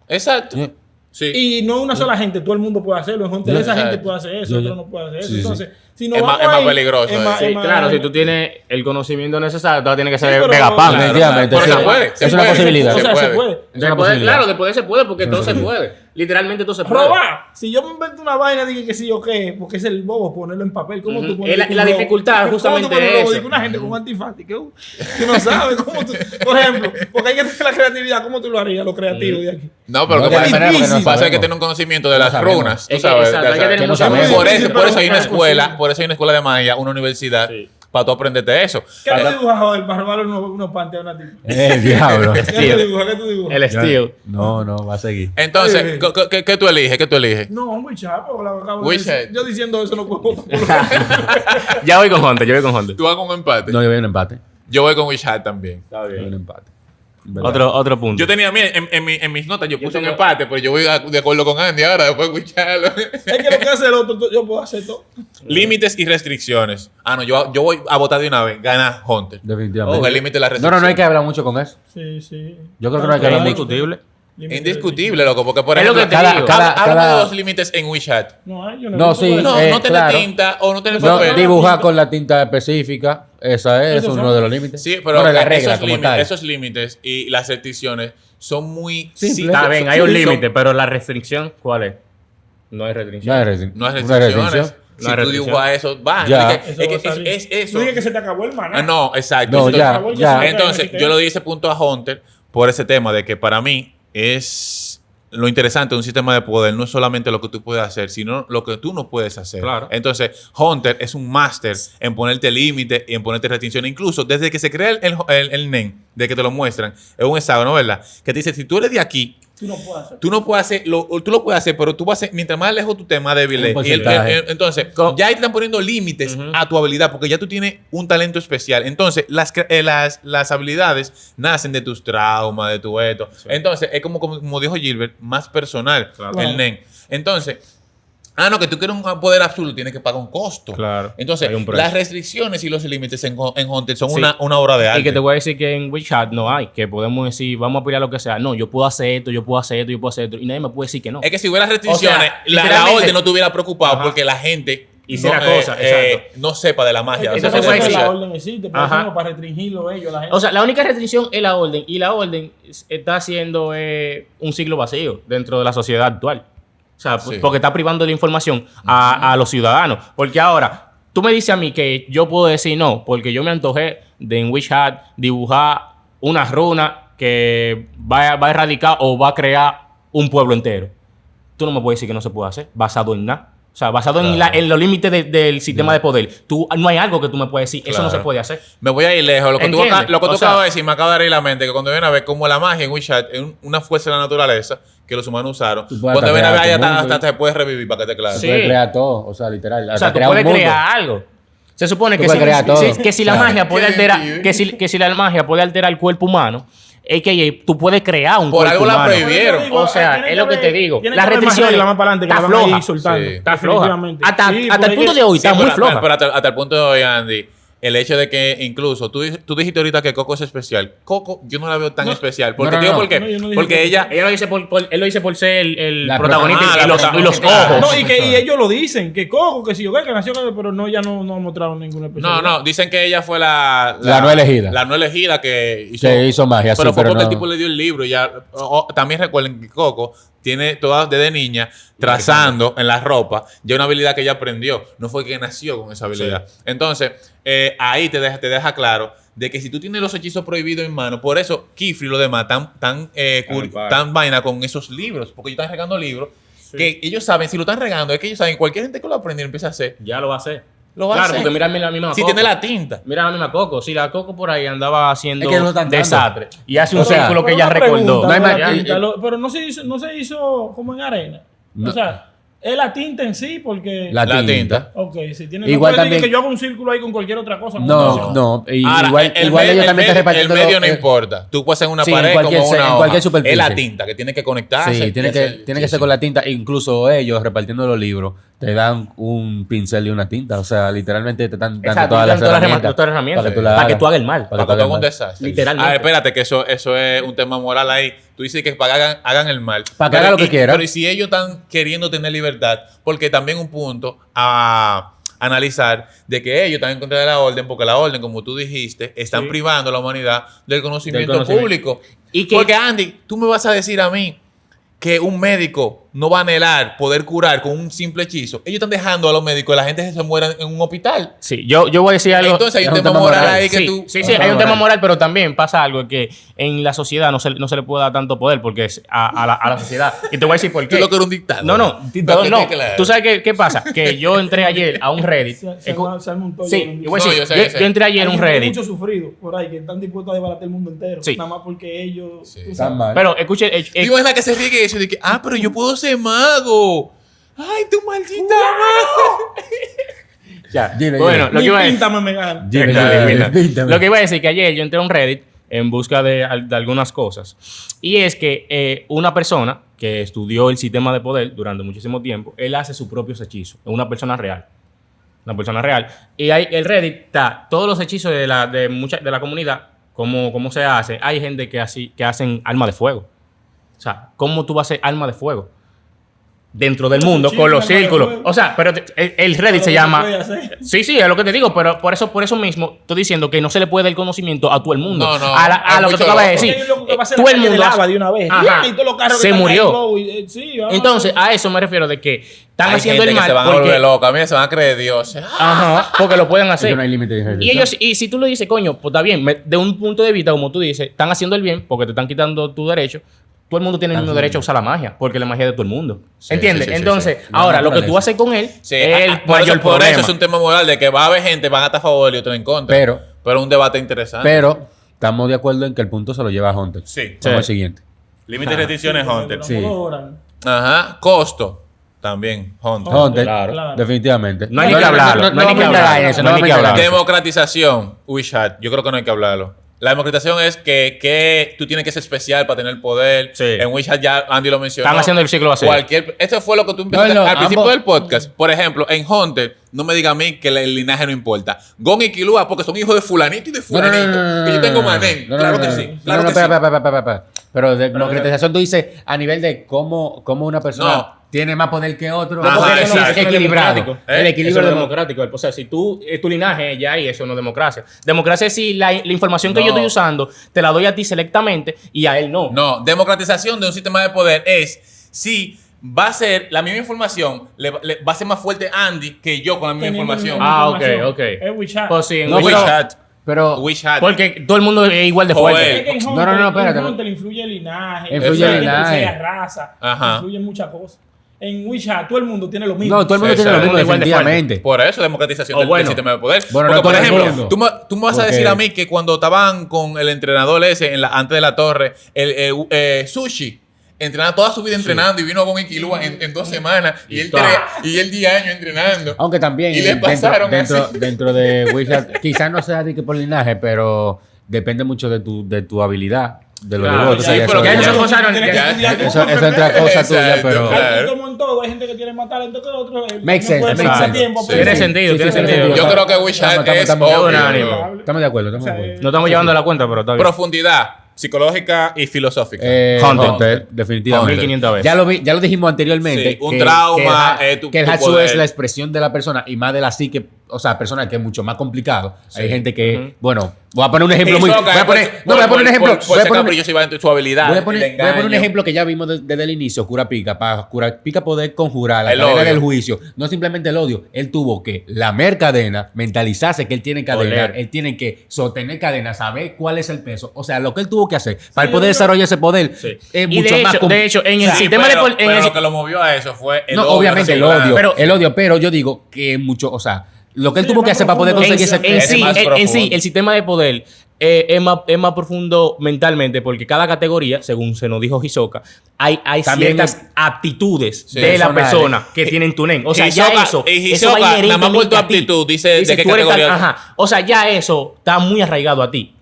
Exacto. Sí. Sí. Y no una sola gente, todo el mundo puede hacerlo. En Hunter esa Exacto. gente puede hacer eso, Yo- otro no puede hacer eso. sí, sí. Entonces, si no Es vamos más ahí, peligroso, sí, es más- claro, si tú tienes el conocimiento necesario, tú tienes que Sí, ser pero- Vegapunk. Claro, Definitivamente. Pero sí. se puede, Es se una puede. posibilidad. O sea, se puede. Es una Después, posibilidad. claro, después se puede, porque todo se puede. Literalmente todo se puede. Robar. Si yo me invento una vaina, dije que sí o qué, porque es el bobo ponerlo en papel. ¿Cómo tú pones La un logo? dificultad, ¿Cómo tú justamente pones un logo? eso. Digo, una gente con antifati, que no sabe cómo tú. Por ejemplo, porque hay que tener la creatividad. ¿Cómo tú lo harías, lo creativo de aquí? No, pero No, que de pasa manera porque no pasa que sabemos. tener un conocimiento de No las sabemos. runas, tú Es que, sabes. exacto, hay que tener que no mucha sabemos. Por eso, Sí, por eso hay una pero- escuela, por eso hay una escuela de magia, una universidad, Sí. para tú aprenderte eso. ¿Qué tú dibujas, joder, para robarle unos pantes a una tipa? Diablo. ¿Qué tú dibujas? ¿Qué tú dibujas? El steel. No, va a seguir. Entonces, ¿qué tú eliges? ¿Qué tú eliges? No, muy chapo. La acabo de Witch decir. Hat. Yo diciendo eso no puedo votar por lo Ya voy con Hunter, yo voy con Hunter. Tú vas con un empate. No, yo voy a un empate. Yo voy con Witch Hat también. Está Yo voy a un bien. empate. ¿Verdad? Otro punto. Yo tenía, mira, en mis notas yo puse un tengo- empate, pero yo voy de acuerdo con Andy ahora, después de escucharlo. Es que lo que hace el otro, yo puedo hacer todo. Límites y restricciones. Ah, no, yo voy a votar de una vez. Gana Hunter. Definitivamente. Con el límite de la No, restricción. no hay que hablar mucho con eso. Sí, sí. Yo creo que no hay que Es hablar mucho. indiscutible. Indiscutible, loco, porque por Es lo ejemplo, que te digo. háblame de los límites en WeChat. No, yo No, he visto sí. por No, eso. no tener claro. tinta o no tener No, papel. dibujar con la tinta específica, esa es Esos uno son- de los límites. Sí, pero bueno, la regla esos, como tal. esos límites y las restricciones son muy... Simple. Está bien, hay un son- límite, pero la restricción, ¿cuál es? No hay restricción. No hay restricción. No hay Una restricciones. restricción. Si No hay tú restricción. dibujas eso, va. Ya. Es que es eso. Tú dices que se te acabó el maná. Ah, no, exacto. No, Entonces, ya. Entonces, yo le doy ese punto a Hunter por ese tema de que para mí es lo interesante de un sistema de poder, no es solamente lo que tú puedes hacer, sino lo que tú no puedes hacer. Claro. Entonces, Hunter es un máster en ponerte límites y en ponerte restricciones. Incluso desde que se crea el NEN, de que te lo muestran, es un hexágono, ¿verdad? Que te dice, si tú eres de aquí, Tú no puedes hacer. tú no puedes hacer, tú lo puedes hacer, pero tú vas a hacer, mientras más lejos tú estés, más débil Un es. porcentaje. Entonces, ya ahí te están poniendo límites a tu habilidad, porque ya tú tienes un talento especial. Entonces, las habilidades nacen de tus traumas, de tu esto. Entonces, es como dijo Gilbert, más personal, Claro. el NEN. Entonces, no, que tú quieres un poder absoluto, tienes que pagar un costo. Claro. Entonces, Hay un precio. las restricciones y los límites en Hunter son Sí. una obra de arte. Y que te voy a decir que en WeChat no hay, que podemos decir, vamos a pelear lo que sea. No, yo puedo hacer esto, yo puedo hacer esto, yo puedo hacer esto. Y nadie me puede decir que no. Es que si hubiera restricciones, O sea, la literalmente- orden no te hubiera preocupado Ajá. porque la gente hice la cosa, exacto. No sepa de la magia. Eso Entonces, se puede decir. la orden existe, pero Ajá. eso no para restringirlo ellos, la gente. O sea, la única restricción es la orden. Y la orden está haciendo un siglo vacío dentro de la sociedad actual. O sea, Sí. porque está privando de la información a los ciudadanos. Porque ahora, tú me dices a mí que yo puedo decir no, porque yo me antojé de en WeChat dibujar una runa que va a erradicar o va a crear un pueblo entero. Tú no me puedes decir que no se puede hacer, basado en nada. O sea, basado en los límites del sistema de poder. No hay algo que tú me puedes decir, eso no se puede hacer. Me voy a ir lejos. Lo que tú ¿Entiendes? acabas O sea, de decir me acaba de abrir la mente. Que cuando viene a ver como la magia en WeChat es una fuerza de la naturaleza que los humanos usaron. Tú puedes Cuando viene a ver crear tu hasta mundo. te puedes revivir para que te claro. Sí. Puede crear todo, o sea, literal. O sea, tú crear puedes un mundo. crear algo. Se supone Tú que puedes crear todo. que si la Claro. magia puede Qué alterar, divertido. que si la magia puede alterar el cuerpo humano, a.k.a. tú puedes crear un Por cuerpo algo la humano. prohibieron. O sea, es lo que te digo. La restricción más para adelante que está la van a ir floja. soltando. Sí. Está floja. Definitivamente. Hasta Sí, el porque punto de hoy Sí, está muy pero- floja. pero hasta el punto de hoy, Andy, el hecho de que incluso tú dijiste ahorita que Coco es especial. Coco, yo no la veo tan especial. Porque No, te digo no. por qué. No, yo no dije Porque que- ella. Él lo dice por ser el La protagonista protagonista, y los claro. ojos. No, y ellos lo dicen, que Coco, que si yo que nació, pero no, ya no mostraron ninguna No, especialidad. no, dicen que ella fue la no elegida. La no elegida que hizo, Que hizo magia, pero sí, fue pero porque no. el tipo le dio el libro. Y ya, también recuerden que Coco tiene toda desde niña trazando en la ropa ya una habilidad que ella aprendió. No fue que nació con esa habilidad. Entonces, ahí te deja claro de que si tú tienes los hechizos prohibidos en mano, por eso Kifri y los demás tan vaina con esos libros, porque ellos están regando libros que ellos saben, si lo están regando, es que ellos saben, cualquier gente que lo aprende y lo empieza a hacer, Ya lo va a hacer. lo va a Claro, hacer. porque mira la misma Si Coco. tiene la tinta. Mira la misma Coco. Si la Coco por ahí andaba haciendo Es que no están dando. desastre. Y hace un O sea, círculo que Pero ella una recordó. pregunta, No hay de más- la tinta, pero no se hizo como en arena. No. O sea, es la tinta en sí, porque... La La tinta. tinta. Ok, si tiene... Igual no puede decir también- que yo hago un círculo ahí con cualquier otra cosa. No. Y Ahora, igual el igual medio- ellos también el están medio- repartiendo. El medio no importa. Tú puedes hacer una Sí, en pared cualquier como se- una en hoja. cualquier superficie. Es la tinta que tiene que conectarse. Sí, tiene que ser con la tinta. Incluso ellos repartiendo los libros te dan un pincel y una tinta. O sea, literalmente te están dando Exacto, todas las todas las herramientas. herramientas Para que tú la para que hagas. tú hagas el mal. Para Para que tú hagas un mal. desastre. Literalmente. Ah, espérate, que eso es un tema moral ahí. Tú dices que para que hagan el mal. Para que hagan lo que quieran. Pero y si ellos están queriendo tener libertad, porque también un punto a analizar de que ellos están en contra de la orden, porque la orden, como tú dijiste, están Sí. privando a la humanidad del conocimiento conocimiento. público. Y que- Porque, Andy, tú me vas a decir a mí que un médico no va a anhelar poder curar con un simple hechizo. Ellos están dejando a los médicos, la gente se muera en un hospital. Sí, yo voy a decir algo. Entonces hay es un un tema tema moral moral. ahí que Sí, tú... sí, un hay tema un tema moral. moral, pero también pasa algo que en la sociedad no se le puede dar tanto poder porque es a la sociedad. Y te voy a decir por Tú qué. lo que eres un dictador. No, Para que no. esté claro. ¿Tú sabes qué pasa? Que yo entré ayer a un Reddit. Se arma un tollo. Sí, y voy a No, decir, yo sé, yo sé. yo entré ayer a un Hay Reddit. muchos sufridos por ahí que están dispuestos a desbaratar el mundo entero. Sí. Nada más porque ellos... Sí. tú Están sabes. mal. Pero escuche, ¿Te imaginas que se ríe eso de que, pero yo puedo ser mago? ¡Ay, tu maldita mago! ya. Dime, Bueno, dime. lo que iba a decir. Píntame, me gana. Dime, Dale, dime, mira. píntame. Lo que iba a decir que ayer yo entré a un Reddit en busca de algunas cosas. Y es que una persona que estudió el sistema de poder durante muchísimo tiempo, él hace sus propios hechizos. Es una persona real. Una persona real. Y hay, el Reddit está todos los hechizos de la comunidad, cómo se hace. Hay gente que hacen armas de fuego. O sea, ¿cómo tú vas a hacer armas de fuego? Dentro del mundo, Sí, con los arma de círculos. fuego. O sea, pero el Reddit se Pero llama... no se puede hacer. Sí, es lo que te digo, pero por eso mismo estoy diciendo que no se le puede dar el conocimiento a todo el mundo. No, a hay lo que mucho tú acabas de loco. decir. Porque hay un loco que va a hacer Todo la el calle de mundo lava de una vez. Ajá. Y todos los carros que Se están ahí, murió. wow, sí, vamos. Entonces, a eso me refiero de que están Hay haciendo gente el que mal se van a porque, volver locos. Mira, se van a creer dioses. ajá, porque lo pueden Es hacer. que no hay límite de Y ellos, y si tú lo dices, coño, pues está bien, de un punto de vista, como tú dices, están haciendo el bien porque te están quitando tu derecho. Todo el mundo tiene el mismo derecho a usar la magia, porque la magia es de todo el mundo. Sí, ¿Entiendes? sí, sí, Entonces, sí, sí. ahora, lo que tú Naturaleza. haces con él Sí, es el por mayor eso problema. es un tema moral de que va a haber gente, van a estar a favor y otros en contra. Pero un debate interesante. Pero estamos de acuerdo en que el punto se lo lleva a Hunter. Sí. Vamos al siguiente. Límites y restricciones, Hunter. Sí. Ajá. Costo. También, Hunter. Hunter, Claro. definitivamente. No hay ni que hablarlo, no hay ni que vamos a hablarlo, indagar en eso, no hay vamos ni a que indagar en hablarlo. eso. Democratización. WeChat. Yo creo que no hay que hablarlo. La democratización es que tú tienes que ser especial para tener poder. Sí. En WeChat ya Andy lo mencionó. Están haciendo el ciclo vacío. Esto fue lo que tú empezaste No, al principio ambos. del podcast. Por ejemplo, en Hunter, no me diga a mí que el linaje no importa. Gon y Kilua, porque son hijos de fulanito y de fulanito. Que yo tengo mané. Claro que sí. Claro que sí. Pero de democratización tú dices a nivel de cómo una persona tiene más poder que otro. Ajá, porque exacto. es equilibrado. Democrático. El Eso equilibrio no es democrático. democrático. O sea, si tú, tu linaje ya ahí, eso no es democracia. Democracia es si la información que No. yo estoy usando te la doy a ti selectamente y a él no. No, democratización de un sistema de poder es si va a ser la misma información, va a ser más fuerte Andy que yo con la misma Teniendo información. la misma Ah, ok, información. ok. Es WeChat. Pues sí, en No, WeChat. Pero WeChat. porque todo el mundo es igual de Joder. fuerte. Es que en No, no, no, espérate. En Hunter influye el linaje, Influye el linaje. influye raza, Ajá. influyen muchas cosas. En WeChat todo el mundo tiene lo mismo. no, todo el mundo Sí, tiene lo sí. mismo, Igual de definitivamente. Por eso, democratización O del bueno. sistema de poder. Bueno, Porque, no por todo el ejemplo, mundo. tú me vas a Porque- decir a mí que cuando estaban con el entrenador ese antes de la torre, Sushi, entrenaba toda su vida entrenando y vino con Iquilúa en 2 semanas y él 10 años entrenando. Aunque también Y le pasaron dentro así. de WeChat, quizás no sea de que por linaje, pero depende mucho de tu habilidad, de lo Claro, que vos. sí, pero eso, ya ya- esas cosas no- Tienes que ya- estudiar tú eso para es otra aprender. cosa tuya, Exacto, pero... claro. Aquí como en todo, hay gente que tiene más talento que otros. Makes sense, puede makes pasar sense. tiempo, Sí. pero- Tiene sentido, tiene sentido. Yo creo que WeChat es estamos obvio. unánime. Estamos de acuerdo, estamos O sea, de acuerdo. No estamos llevando la cuenta, pero está bien. Profundidad psicológica y filosófica. Hunter, definitivamente. 1500 veces. Ya lo dijimos anteriormente. Sí, un trauma, que el tu Hatsu poder. es la expresión de la persona y más de la psique, o sea, persona que es mucho más complicado. Hay gente que, bueno, voy a poner un ejemplo muy. Voy a poner un ejemplo. Por ser caprichoso y va en su habilidad. Voy a el poner un engaño. ejemplo que ya vimos desde el inicio, Curapica. Para Curapica poder conjurar la El cadena odio. del juicio, no simplemente el odio, él tuvo que lamer cadena, mentalizarse que él tiene cadena, Oler. él tiene que sostener cadena, saber cuál es el peso. O sea, lo que él tuvo que hacer para él yo poder creo- desarrollar ese poder Sí. es Y mucho más de hecho, en el Sí, sistema pero, de... pero lo que lo movió a eso fue el no, odio obviamente el recibido. odio, Pero- el odio, pero yo digo que mucho, o sea, lo que él Sí, tuvo más que hacer para poder profundo. conseguir ese En Es sí, más en sí, profundo. el sistema de poder es más profundo mentalmente porque cada categoría, según se nos dijo Hisoka, hay También ciertas aptitudes Sí. de la Personales. persona que tienen tunen. O sea, ya Hisoka- eso. y eso va Hisoka, nada más inherentemente por tu a ti. aptitud, dice de qué tú eres categoría- ajá. O sea, ya eso está muy arraigado a ti.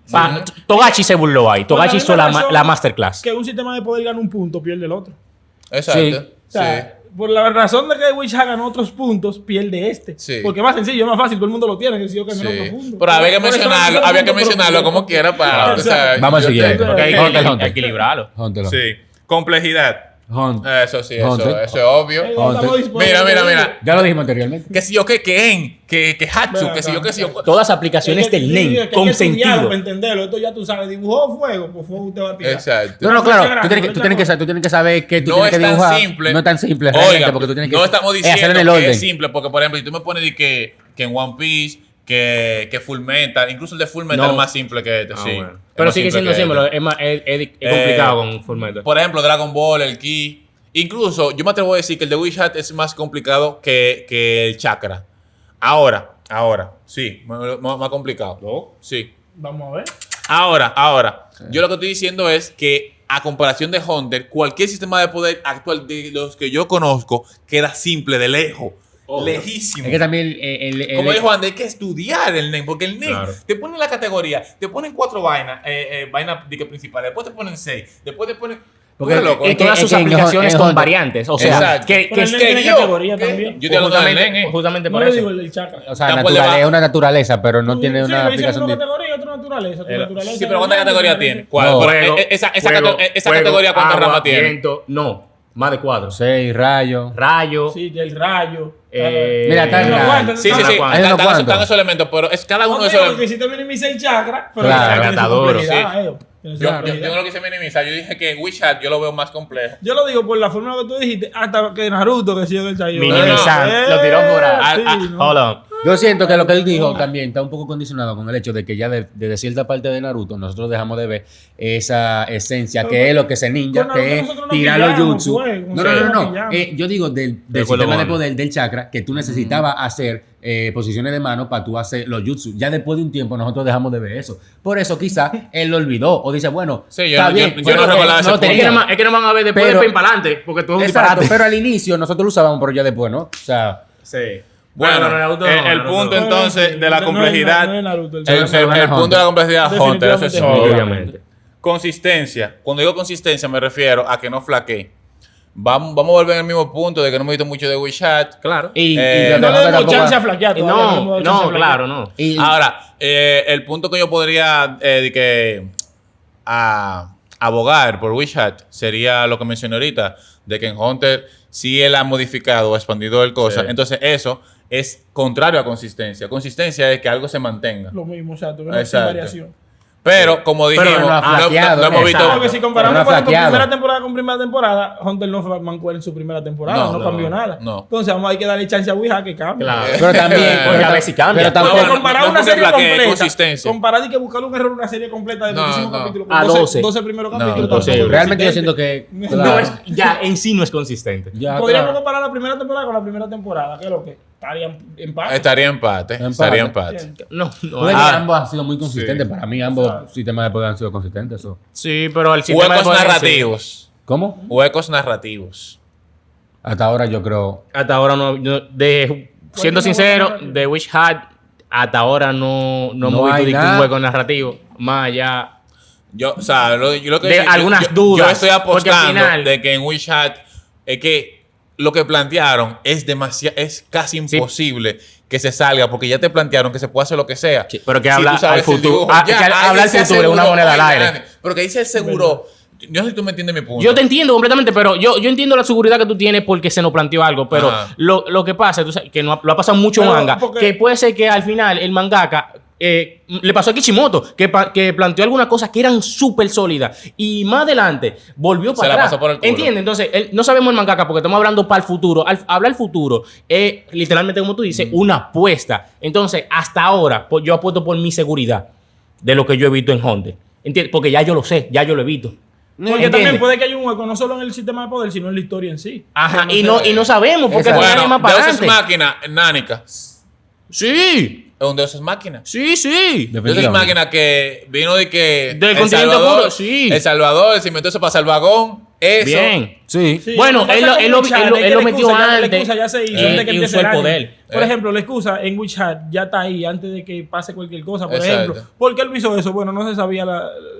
Togashi se burló ahí. Togashi hizo la masterclass. Que un sistema de poder gana un punto, pierde el otro. Exacto. Sí. O sea, por la razón de que WeChat ganó otros puntos, pierde este. Sí. Porque es más sencillo, es más fácil, todo el mundo lo tiene, que si yo que Sí. menos profundo. Pero había que Por eso mencionarlo, ganó había que punto mencionarlo profundo. como quiera para. O sea, Vamos al yo siguiente. tengo- Porque hay Hunter, que Hunter. equilibrarlo. Hunter. Sí. Complejidad. Hunter. Eso sí, Hunter. eso es obvio. Estamos dispuestos. Mira. Ya lo dijimos anteriormente. Que si yo que Ken, que Hatsu, Ven que si yo acá. que si yo. Todas aplicaciones del NEN con Para sentido. entenderlo, esto ya tú sabes, dibujó fuego, pues fuego usted va a tirar. Exacto. No, Flecha claro, grande, tú tienes que saber que tú No tienes que es tan dibujar. simple. No es tan simple realmente, Oiga, porque tú tienes que no estamos hacer en diciendo el que orden. es simple, porque por ejemplo, si tú me pones de que en One Piece, que Full Metal, incluso el de Full Metal No. es más simple que este, Ah, sí. bueno. Es Pero más sigue simple siendo que simple, este. es, más, es complicado con Fullmetal. Por ejemplo, Dragon Ball, el Ki. Incluso, yo me atrevo a decir que el de WeChat es más complicado que el Chakra. Ahora, sí, más complicado. ¿No? Sí. Vamos a ver. Ahora, yo lo que estoy diciendo es que a comparación de Hunter, cualquier sistema de poder actual de los que yo conozco queda simple de lejos. Lejísimo. Es que también Como dijo Andy, hay que estudiar el NEM, porque el NEM Claro. te ponen la categoría, te ponen 4 vainas, vainas de que principales, después te ponen 6, después te ponen... Porque Tú eres loco. es Y todas sus que en aplicaciones en con Hunter- variantes. O sea, Exacto. que Pero el es NEN que tiene yo- categoría ¿qué? también. Yo te hablo del justamente, NEN, justamente No por le eso. digo el del chakra. O sea, Está por debajo. es una naturaleza, pero no tiene Sí, una le dicen aplicación. una categoría y otra naturaleza. Tu naturaleza Sí, pero ¿cuántas es categorías grande, tiene? ¿Cuál? No. Pero, esa categoría, ¿cuántas agua, ramas tiene? viento, no, más de 4. 6 rayos. Rayo. Sí, del rayo. Mira, está el No rayo. aguanta, Sí, sí, está- sí. Hay unos Están cuantos. esos elementos, pero es cada uno No de digo esos que si te minimiza el chakra, pero Claro, el chakra tiene su está duro, complejidad, sí. tiene su Yo complejidad. no lo quise minimizar, yo dije que WeChat yo lo veo más complejo. Yo lo digo por la forma que tú dijiste, hasta que Naruto que sigue el Chayo. Minimizar, lo tiró por ahí. Sí, no. Hold on. Yo siento que lo que él dijo también está un poco condicionado con el hecho de que ya desde cierta parte de Naruto nosotros dejamos de ver esa esencia que es lo que es el ninja, Con Naruto que es nosotros nos tirar los pillamos, jutsu. pues, con No, Naruto nos no. pillamos. Yo digo del acuerdo sistema con de Ana. poder del chakra que tú necesitabas hacer posiciones de mano para tú hacer los jutsu. Ya después de un tiempo nosotros dejamos de ver eso. Por eso quizás él lo olvidó o dice, bueno, Sí, yo está no- bien, yo pero no recordaba ese no punto. Es tenía. que no van a ver después Pero- de para adelante, porque tú es un Exacto, disparate. pero al inicio nosotros lo usábamos, pero ya después, ¿no? O sea, Sí. Bueno, Naruto el Naruto punto no. entonces de la No, complejidad, no es Naruto, el Sí, Chayo. sí. hermano el punto Hunter. de la complejidad Hunter, eso es Definitivamente obvio. Obviamente. Consistencia. Cuando digo consistencia me refiero a que no flaquee. Vamos a volver al mismo punto de que no me he visto mucho de WeChat. Claro. y No No Hunter le demos tampoco- chance a flaquear todavía, le hemos dado chance a No, flaquear. claro, no. y- Ahora, el punto que yo podría abogar por WeChat sería lo que mencioné ahorita, de que en Hunter si él ha modificado o expandido el cosa, Sí. entonces eso es contrario a consistencia. Consistencia es que algo se mantenga. Lo mismo, exacto. Sin Exacto. variación. Pero, como dijimos, no ha flaqueado, lo hemos visto. exacto. Porque si comparamos, Pero no por ha ejemplo, flaqueado. primera temporada con primera temporada, Hunter no fue mancuerno en su primera temporada, No, no cambió nada. no. Entonces hay que darle chance a Ouija que cambie. Claro. Pero también, Porque a ver si cambia. pero tampoco, Porque No, comparar no una porque serie flaquee, completa, consistencia. comparar y que buscar un error en una serie completa de No, muchísimos no. capítulos, A 12. 12 primeros No, capítulos. imposible. tampoco es realmente yo siento consistente. que... No claro, es, ya en sí no es consistente. ya, Podríamos claro. comparar la primera temporada con la primera temporada, que es lo que estarían en paz. Estaría empate. Empate. Estaría empate. No, Puede que Ah. ambos han sido muy consistentes. Sí. Para mí ambos sistemas de poder han sido consistentes. Eso. Sí, pero el sistema de Huecos poder narrativos. ¿Cómo? Huecos narrativos. Hasta ahora yo creo... hasta ahora siendo no sincero, hueco narrativo? de Witch Hat hasta ahora no No hemos visto hay de que un nada. hueco narrativo. Más allá. Yo, o sea, yo lo que De algunas yo dudas, estoy porque al apostando final- de que en Wish Hat es que lo que plantearon es es casi imposible que se salga, porque ya te plantearon que se puede hacer lo que sea. Sí, pero que Si habla tú sabes al el futuro. dibujo, Ah, ya, que ahí habla al se futuro, una aseguró, moneda al oye, aire. grande. Pero que ahí se aseguró. Yo no sé si tú me entiendes mi punto. Yo te entiendo completamente, pero yo entiendo la seguridad que tú tienes porque se nos planteó algo. Pero Ajá. lo que pasa, tú sabes, que no, lo ha pasado mucho en Pero, manga, porque- que puede ser que al final el mangaka le pasó a Kishimoto, que planteó algunas cosas que eran súper sólidas. Y más adelante volvió Se para la atrás. pasó por el culo. ¿Entiendes? Entonces, no sabemos el mangaka porque estamos hablando para el futuro. Hablar el futuro es literalmente, como tú dices, una apuesta. Entonces, hasta ahora, pues, yo apuesto por mi seguridad de lo que yo he visto en Hunter. ¿Entiendes? Porque ya yo lo sé, ya yo lo he visto. Porque ¿Entiendes? también puede que haya un hueco, no solo en el sistema de poder, sino en la historia en sí. Ajá, Que y no sabemos porque al final es Bueno, más para Deus Ex adelante. Máquina, Nánica. Sí, Es un Deus Ex Máquina. sí, sí. Deus Ex Definitivamente. Máquina que vino de que Del El continente Salvador, puro, sí. El Salvador, se inventó eso para Salvagón. Eso. Bien. Sí. Sí, Bueno, lo que él pasa lo- con él lo- Witch Hat él lo- es él que lo la metió excusa antes, La excusa ya se hizo y antes que usó empiece el el anime. poder. Por ejemplo, la excusa en Witch Hat ya está ahí antes de que pase cualquier cosa. Por Exacto. ejemplo, ¿por qué él hizo eso? Bueno, no se sabía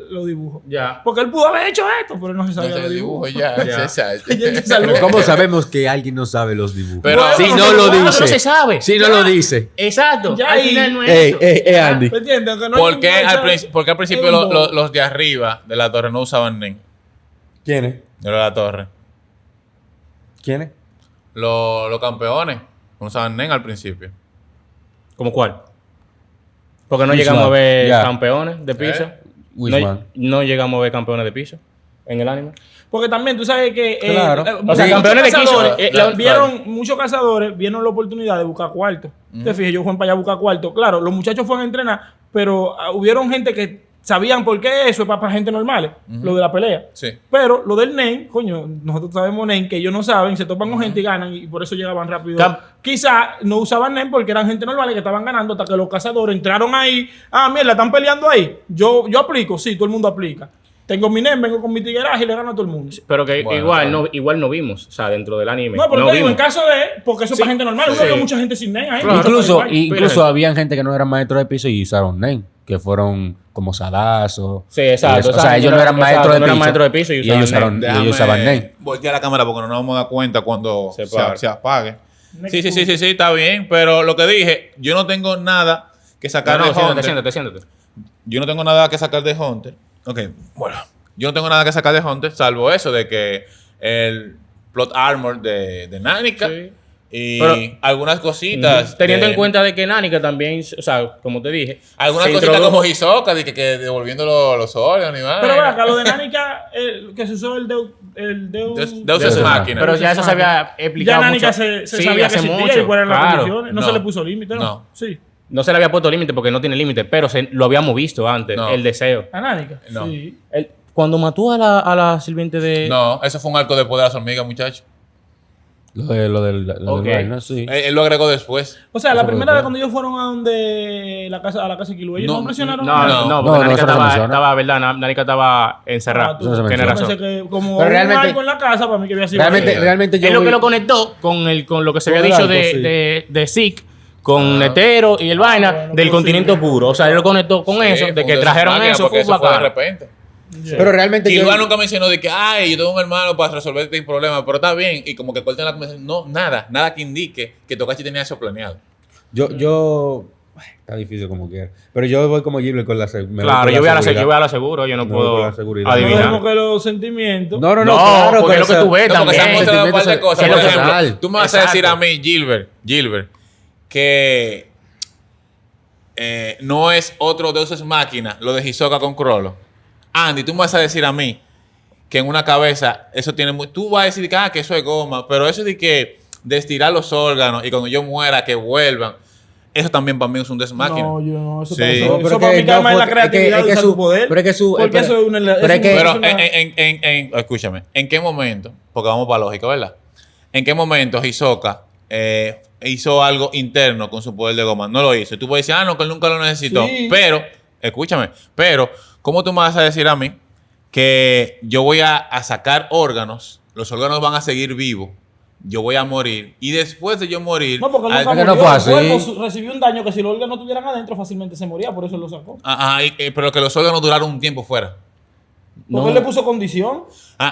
los dibujos. Ya. Porque él pudo haber hecho esto, pero no se No sabía sé los el dibujo dibujos. ya. Ya. Exacto. Ya se salvó. Pero ¿cómo sabemos que alguien no sabe los dibujos? Pero- si Bueno, no lo claro, dice. no se sabe. Si no lo dice. Exacto. Ya al ahí- final no es Ey, eso. Andy. ¿Me entiendes? Aunque no hay ¿Por qué ningún- al principio es un bobo. los de arriba de la torre no usaban NEN? ¿Quién es? De la torre. ¿Quién es? Los campeones no usaban NEN al principio. ¿Cómo cuál? Porque no Which llegamos a one? ver Ya. campeones de piso. Which No, one? no llegamos a ver campeones de piso en el anime. Porque también tú sabes que Claro. O sea, campeones de cazadores, Kiso, muchos cazadores vieron la oportunidad de buscar cuarto. Te fijas, ellos fueron para allá a buscar cuarto. Claro, los muchachos fueron a entrenar, pero hubieron gente que sabían por qué eso es para gente normales, lo de la pelea. Sí. Pero lo del NEN, coño, nosotros sabemos NEN, que ellos no saben, se topan con gente y ganan, y por eso llegaban rápido. Quizá no usaban NEN porque eran gente normal que estaban ganando hasta que los cazadores entraron ahí. Ah, mierda, están peleando ahí. Yo aplico, sí, todo el mundo aplica. Tengo mi NEN, vengo con mi tigueraje y le gano a todo el mundo. Pero que Bueno, igual, claro. igual no vimos. O sea, dentro del anime. No, pero no te digo, en vimos. caso de, porque eso es Sí. para gente normal, uno Sí. vio mucha gente sin NEN ahí. Claro. Incluso habían gente que no eran maestros de piso y usaron NEN, que fueron como Sadazo. Sí, exacto. O sea, ellos no eran maestros de piso. y Y ellos usaban NEN. y ellos usaban NEN. Voltear la cámara porque no nos vamos a dar cuenta cuando Se apague. se apague. Next Sí, está bien. Pero lo que dije, yo no tengo nada que sacar No, de siéntate, Hunter. siéntate. Yo no tengo nada que sacar de Hunter. Ok, bueno. Yo no tengo nada que sacar de Hunter, salvo eso de que el plot armor de Nánica Sí. y Pero- algunas cositas. Teniendo de- en cuenta de que Nánica también, o sea, como te dije, Algunas se cositas introdujo- como Hisoka, de que devolviendo los órganos y Pero bueno, acá lo de Nánica, que se usó el Deus Deus Ex Máquina. Pero ya eso se había explicado Ya Nánica mucho. se Sí, sabía que hace existía mucho, y cuáles eran las claro. condiciones. No, No. se le puso límite, ¿no? No. Sí. No se le había puesto límite porque no tiene límite, pero lo habíamos visto antes, No. el deseo. ¿A Nánica? No. Sí. Cuando mató a la sirviente de... No, eso fue un arco de poder a las hormigas, muchacho. Lo del Ok. vaina, sí. Él lo agregó después. O sea, la Eso fue primera lo vez que- cuando ellos fueron a donde a la casa de Kilo, ellos No, no presionaron. No, a no, Nánica. No. porque No, Nánica eso no se menciona. estaba, verdad, Nánica estaba encerrada. Ah, tú- Eso se Tienes menciona. Yo razón. pensé que como Pero un realmente- arco en la casa, para mí que había sido. Realmente yo Es lo vi- que lo conectó con lo que se Con había el dicho arco, sí. de Zeke, con Netero y el vaina bueno, del pues continente sí. puro. O sea, él lo conectó con Sí, eso, fue de un que Deus Ex trajeron Máquina eso, porque fue eso fue de bacán. repente. Pero realmente Que yo igual nunca mencionó de que, ay, yo tengo un hermano para resolver este problema, pero está bien. Y como que corten la conversación. No, nada que indique que Togashi tenía eso planeado. yo Está difícil como quiera. Pero yo voy como Gilbert con la seguridad. Claro, yo voy a la seguro, yo no Me voy puedo con la seguridad. No adivinar. dejemos que los sentimientos. No, No, claro. porque es lo que tú ves No, porque se han también. mostrado un par de sentimientos cosas. es Por lo ejemplo, personal. tú me vas a decir a mí, Gilbert, que no es otro Deus Ex Máquina lo de Hisoka con Crollo. Andy, tú me vas a decir a mí que en una cabeza eso tiene tú vas a decir que eso es goma, pero eso de estirar los órganos y cuando yo muera que vuelvan, eso también para mí es un Deus Ex Máquina. No, yo no. Eso, Sí. eso, pero eso que para mí no cae más en fue- la creatividad es que de usar su- tu poder. pero es que su- Porque pero- eso es una... pero eso es que- es Pero una- escúchame, ¿en qué momento? Porque vamos para lógica, ¿verdad? ¿En qué momento Hisoka hizo algo interno con su poder de goma? No lo hizo. Tú puedes decir, no, que él nunca lo necesitó. Sí. Pero, escúchame, ¿cómo tú me vas a decir a mí que yo voy a sacar órganos, los órganos van a seguir vivos, yo voy a morir, y después de yo morir... No, porque al- nunca que no murió. fue El así. cuerpo recibió un daño que si los órganos no estuvieran adentro fácilmente se moría, por eso lo sacó. pero que los órganos duraron un tiempo fuera. Porque él le puso condición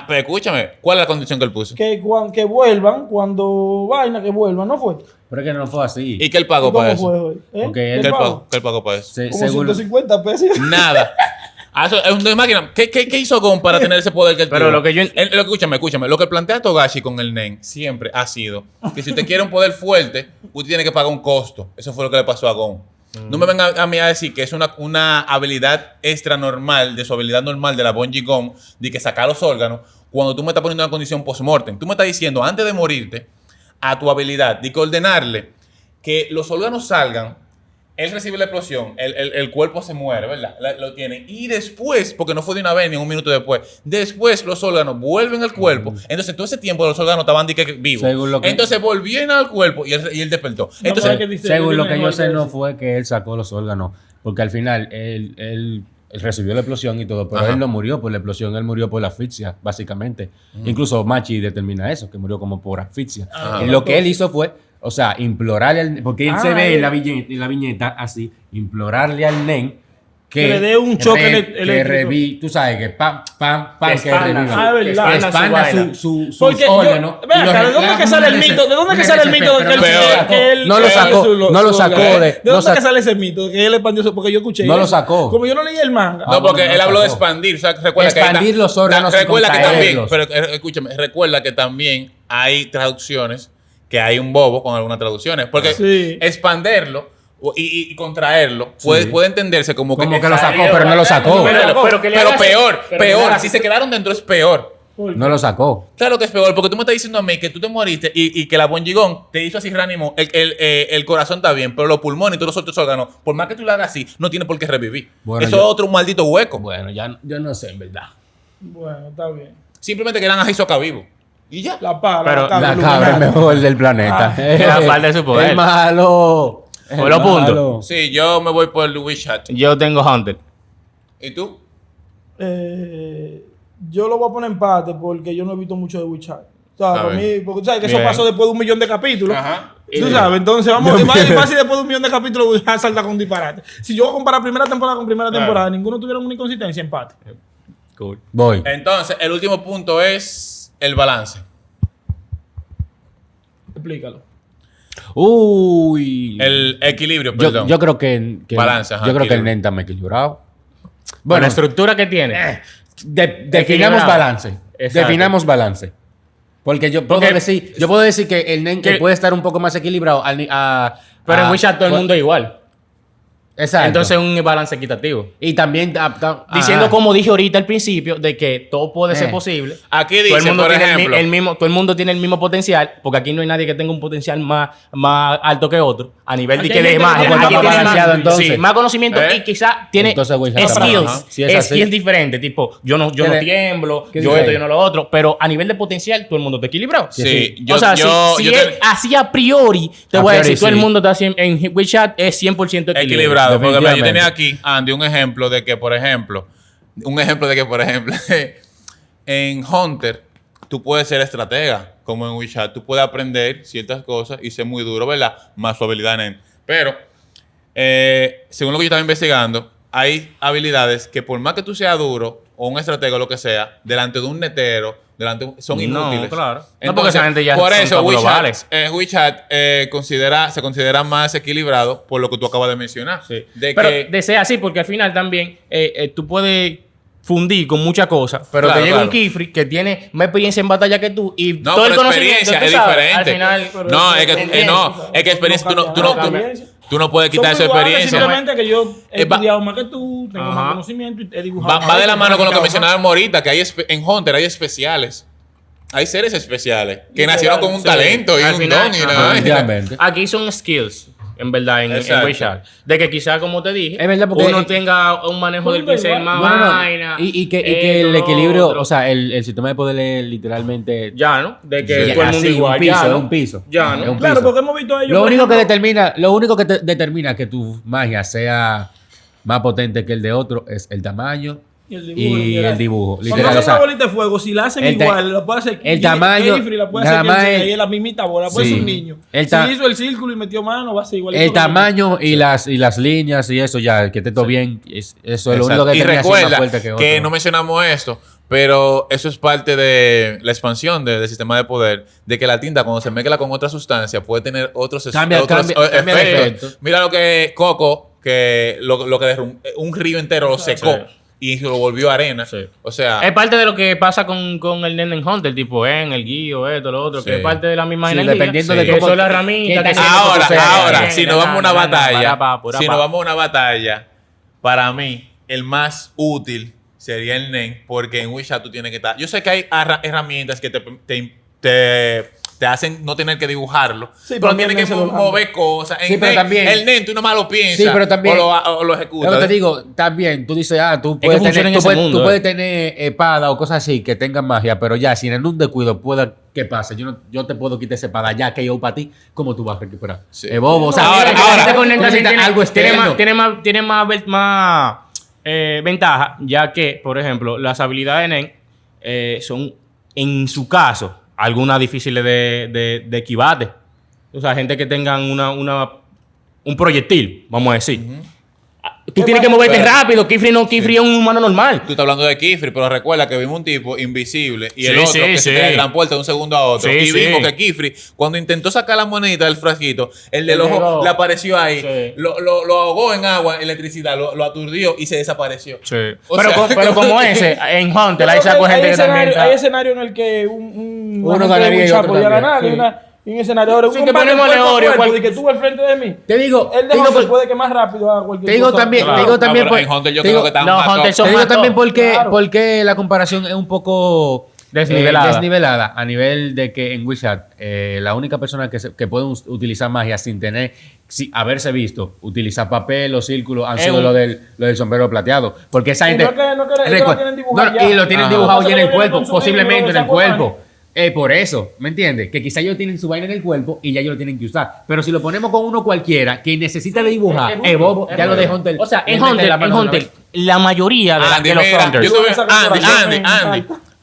Pero escúchame, ¿cuál es la condición que él puso? que vuelvan, cuando vaina, que vuelvan, ¿no fue? Pero es que no fue así. ¿Y qué él pagó ¿Y cómo para eso? fue hoy? Porque ¿Qué él él pagó? pagó? ¿Qué él pagó para eso? Como Según, 150 pesos. Nada. Eso es un Deus Ex Máquina. ¿Qué hizo Gon para tener ese poder que él Pero tiene? lo que yo- Escúchame. Lo que plantea Togashi con el Nen siempre ha sido que si usted quiere un poder fuerte, usted tiene que pagar un costo. Eso fue lo que le pasó a Gon. No me vengan a mí a decir que es una habilidad extra normal, de su habilidad normal de la Bungie Gon, de que sacar los órganos, cuando tú me estás poniendo en una condición post-mortem. Tú me estás diciendo, antes de morirte, a tu habilidad, de que ordenarle que los órganos salgan, él recibe la explosión, el cuerpo se muere, ¿verdad? Lo tiene. Y después, porque no fue de una vez ni un minuto después, después los órganos vuelven al cuerpo. Entonces, todo ese tiempo los órganos estaban vivos. Según lo que- Entonces, volvieron al cuerpo y él despertó. Entonces, que dice- según lo que yo mejor sé, no eso. fue que él sacó los órganos. Porque al final él recibió la explosión y todo, pero Ajá. él no murió por la explosión, él murió por la asfixia, básicamente. Incluso Machi determina eso, que murió como por asfixia. Ajá. Y lo que él hizo fue, o sea, implorarle al... Porque él se ve él- en la viñeta así, implorarle al nen Que le dé un choque que eléctrico. tú sabes, que pam, Que que expanda. reviva. Ah, es verdad. Que expanda su sus Porque yo- órganos. ve acá, ¿de dónde que sale el mito? ¿De dónde que sale el mito de que él No lo sacó, no lo sacó de... ¿De no dónde que sa- sale ese mito? De que él expandió eso, porque yo escuché No lo eso. sacó. Como yo no leí el manga. no, porque bueno, él no habló de sacó. expandir. O sea, recuerda Expandir los órganos y recuerda que también, contraerlos. escúchame, recuerda que también hay traducciones, que hay un bobo con algunas traducciones. Porque Sí. expanderlo y contraerlo puede entenderse como Como que lo salió, sacó, pero no lo sacó. Pero que le Pero hagas- peor, pero que le peor. hagas- Si se quedaron dentro es peor. No lo sacó. Claro que es peor, porque tú me estás diciendo a mí que tú te moriste y que la Bongigón te hizo así reanimó. El corazón está bien, pero los pulmones y todos los otros órganos, por más que tú lo hagas así, no tiene por qué revivir. Bueno, Eso yo- es otro maldito hueco. Bueno, ya yo no sé, en verdad. Bueno, está bien. Simplemente quedan a Hisoka vivo. Y ya. La pala, Pero cabra La iluminada. cabra es mejor del planeta. la falta de su poder. Es malo. Por los puntos. Sí, yo me voy por el Wishat. Yo tengo Hunter. ¿Y tú? Yo lo voy a poner empate porque yo no he visto mucho de Witcher. O sea, A para ver. mí, porque tú sabes que eso Bien. pasó después de 1 millón de capítulos. Ajá. Tú sabes, entonces vamos, es más fácil después de 1 millón de capítulos Witcher salta con disparate. Si yo voy a comparar primera temporada con primera temporada, ninguno tuvieron una inconsistencia, empate. Cool. Voy. Entonces, el último punto es el balance. Explícalo. Uy. El equilibrio, perdón. yo creo que Balance, ajá, yo creo que el equilibrio. NEN está más equilibrado. Bueno, la estructura que tiene. Definamos Equilibrado. balance. Exacto. Definamos balance. Porque yo puedo decir que el NEN que que- puede estar un poco más equilibrado Pero en Witcher todo el mundo es igual. Exacto. Entonces es un balance equitativo. y también Diciendo, ajá. como dije ahorita al principio, de que todo puede ser Eh. posible. Aquí Todo el dice, mundo por tiene ejemplo, el mismo, todo el mundo tiene el mismo potencial, porque aquí no hay nadie que tenga un potencial más alto que otro, a nivel de Aquí que hay de gente más, que tiene aquí más tiene balanceado, entonces. sí, más conocimiento ¿Eh? y quizá tiene Entonces, güey, está skills, ajá. Si es así. skills diferentes, tipo, yo no ¿Qué tiemblo, qué yo dice esto, ahí? yo no lo otro, pero a nivel de potencial todo el mundo está equilibrado. sí, o sea, si él así a priori, te A voy a priori, decir, todo el sí. mundo está en WeChat es 100% equilibrado. Porque mira, yo Definitivamente. tenía aquí, Andy, un ejemplo de que, por ejemplo, en Hunter, tú puedes ser estratega, como en WeChat. Tú puedes aprender ciertas cosas y ser muy duro, ¿verdad? Más su habilidad en él. Pero, según lo que yo estaba investigando, hay habilidades que por más que tú seas duro o un estratega o lo que sea, delante de un netero, son inútiles. No, claro. Entonces, No, porque esa gente ya por son eso top WeChat, globales. se considera más equilibrado por lo que tú acabas de mencionar. Sí. Pero Desea así, porque al final también tú puedes fundir con muchas cosas, pero Claro, te llega claro. un Kifri que tiene más experiencia en batalla que tú y no, todo el pero conocimiento experiencia tú es sabes, diferente. al final, No, es que ¿entiendes? es que experiencia, cambia nada. tú no puedes quitar esa Son iguales, experiencia. simplemente que yo he va- estudiado más que tú, tengo Ajá. más conocimiento y he dibujado. Va de la más, mano con lo que practicado más. mencionábamos ahorita, que en Hunter hay especiales. Hay seres especiales que Literal, nacieron con un sí. talento y Al un final, don y ajá. una vaina. Definitivamente. Aquí son skills, en verdad, en Exacto. WeChat. De que quizás, como te dije, Es verdad, porque uno tenga un manejo del Pues, pincel más No, no, no. vaina. Y que esto, el lo equilibrio, otro. o sea, el sistema de poder es literalmente. Ya, ¿no? De que Sí, todo el mundo así, igual. un piso, ya, es ¿no? un piso. Ya, Es ¿no? un Claro, piso. porque hemos visto a ellos. Lo por único que ejemplo, determina que tu magia sea más potente que el de otro es el tamaño y el y el dibujo. Cuando Literal, o hacen sea, una bolita de fuego, si la hacen el ta- igual, la puede hacer el tamaño, Kifri, la puede nada hacer quien más sea, el- y es la mismita bola, la puede sí. hacer un niño. El Si ta- hizo el círculo y metió mano, va a ser igual. el tamaño y las líneas y eso ya, que esté todo bien, eso es lo único Exacto. que Y termina siendo más recuerda fuerte que otro. no mencionamos esto, pero eso es parte de la expansión del sistema de poder, de que la tinta cuando se mezcla con otra sustancia puede tener otros Cambia de efectos. efecto. Mira lo que Coco, que lo que un río entero lo secó Sí. y lo volvió arena. Sí. O sea, Es parte de lo que pasa con el Nene en Hunter, tipo el guío, esto, lo otro, Sí. que es parte de la misma Sí, energía. dependiendo de que cómo- son las herramientas. qué que tan- se- ahora, se- ahora, si na, nos vamos a una na, na, batalla, pura si pa. nos vamos a una batalla, para mí, el más útil sería el NEN, porque en WeChat tú tienes que estar. Yo sé que hay herramientas que te hacen no tener que dibujarlo, Sí, pero pero tienes que también se lo mover cosas. Sí, pero también- el NEN tú nomás lo piensas Sí, pero también- o lo ejecutas. Lo que te digo, también, tú dices, tú que puedes funciona tener, en tú ese puedes, mundo, tú puedes tener espada o cosas así que tengan magia, pero ya, si en un descuido pueda, ¿qué pasa? Yo te puedo quitar esa espada ya que yo para ti, ¿cómo tú vas a recuperar? Sí. Bobo, o sea, Ahora, tú ahora. necesitas algo externo. Tiene más ventaja, ya que, por ejemplo, las habilidades de Nen son, en su caso, algunas difíciles de esquivarte. O sea, gente que tengan un proyectil, vamos a decir. Tú tienes que moverte Pero- rápido. Kifri es un humano normal. Tú estás hablando de Kifri, pero recuerda que vimos un tipo invisible y el Sí, otro sí, que se sí. teletransporta de un segundo a otro. Sí, y sí. vimos que Kifri, cuando intentó sacar la monedita del frasquito, el del El del ojo ojo. le apareció ahí, Sí. lo ahogó en agua, electricidad, lo aturdió y se desapareció. Sí. O Pero, sea, pero como ese, en Hunter, Yo ahí creo saco que gente hay que también escenario, está. hay escenario en el que Uno gente de ganaría y WeChat otro podía también. ganar. Sí. Y un escenario ahora, un Sí, que combate ponemos cuerpo a Leorio, cuerpo, cual- y que tú al frente de mí. Te digo, El de Hunter puede que más rápido haga cualquier te digo cosa. también, Claro. te digo No, también, pero en Hunter yo te creo digo- que está no, más Hunter top. son Te digo más también top. porque, Claro. porque la comparación es un poco Desnivelada. a nivel de que en WeChat la única persona que puede utilizar magia sin tener, haberse visto utilizar papel o círculos han Es sido un- lo del sombrero plateado. Porque esa Y gente. no que- no que- ellos lo tienen dibujado ya. y lo tienen Ajá. dibujado Lo ya en que el pasa es que cuerpo, con su posiblemente libro en lo el sacó cuerpo. Por eso, ¿me entiendes? Que quizá ellos tienen su vaina en el cuerpo y ya ellos lo tienen que usar. Pero si lo ponemos con uno cualquiera que necesita de dibujar, bobo, ya lo de Hunter. O sea, le en mete Hunter, la mano de una vez. la mayoría de, Andy, de los mira, Hunters. yo tuve- Esa corporación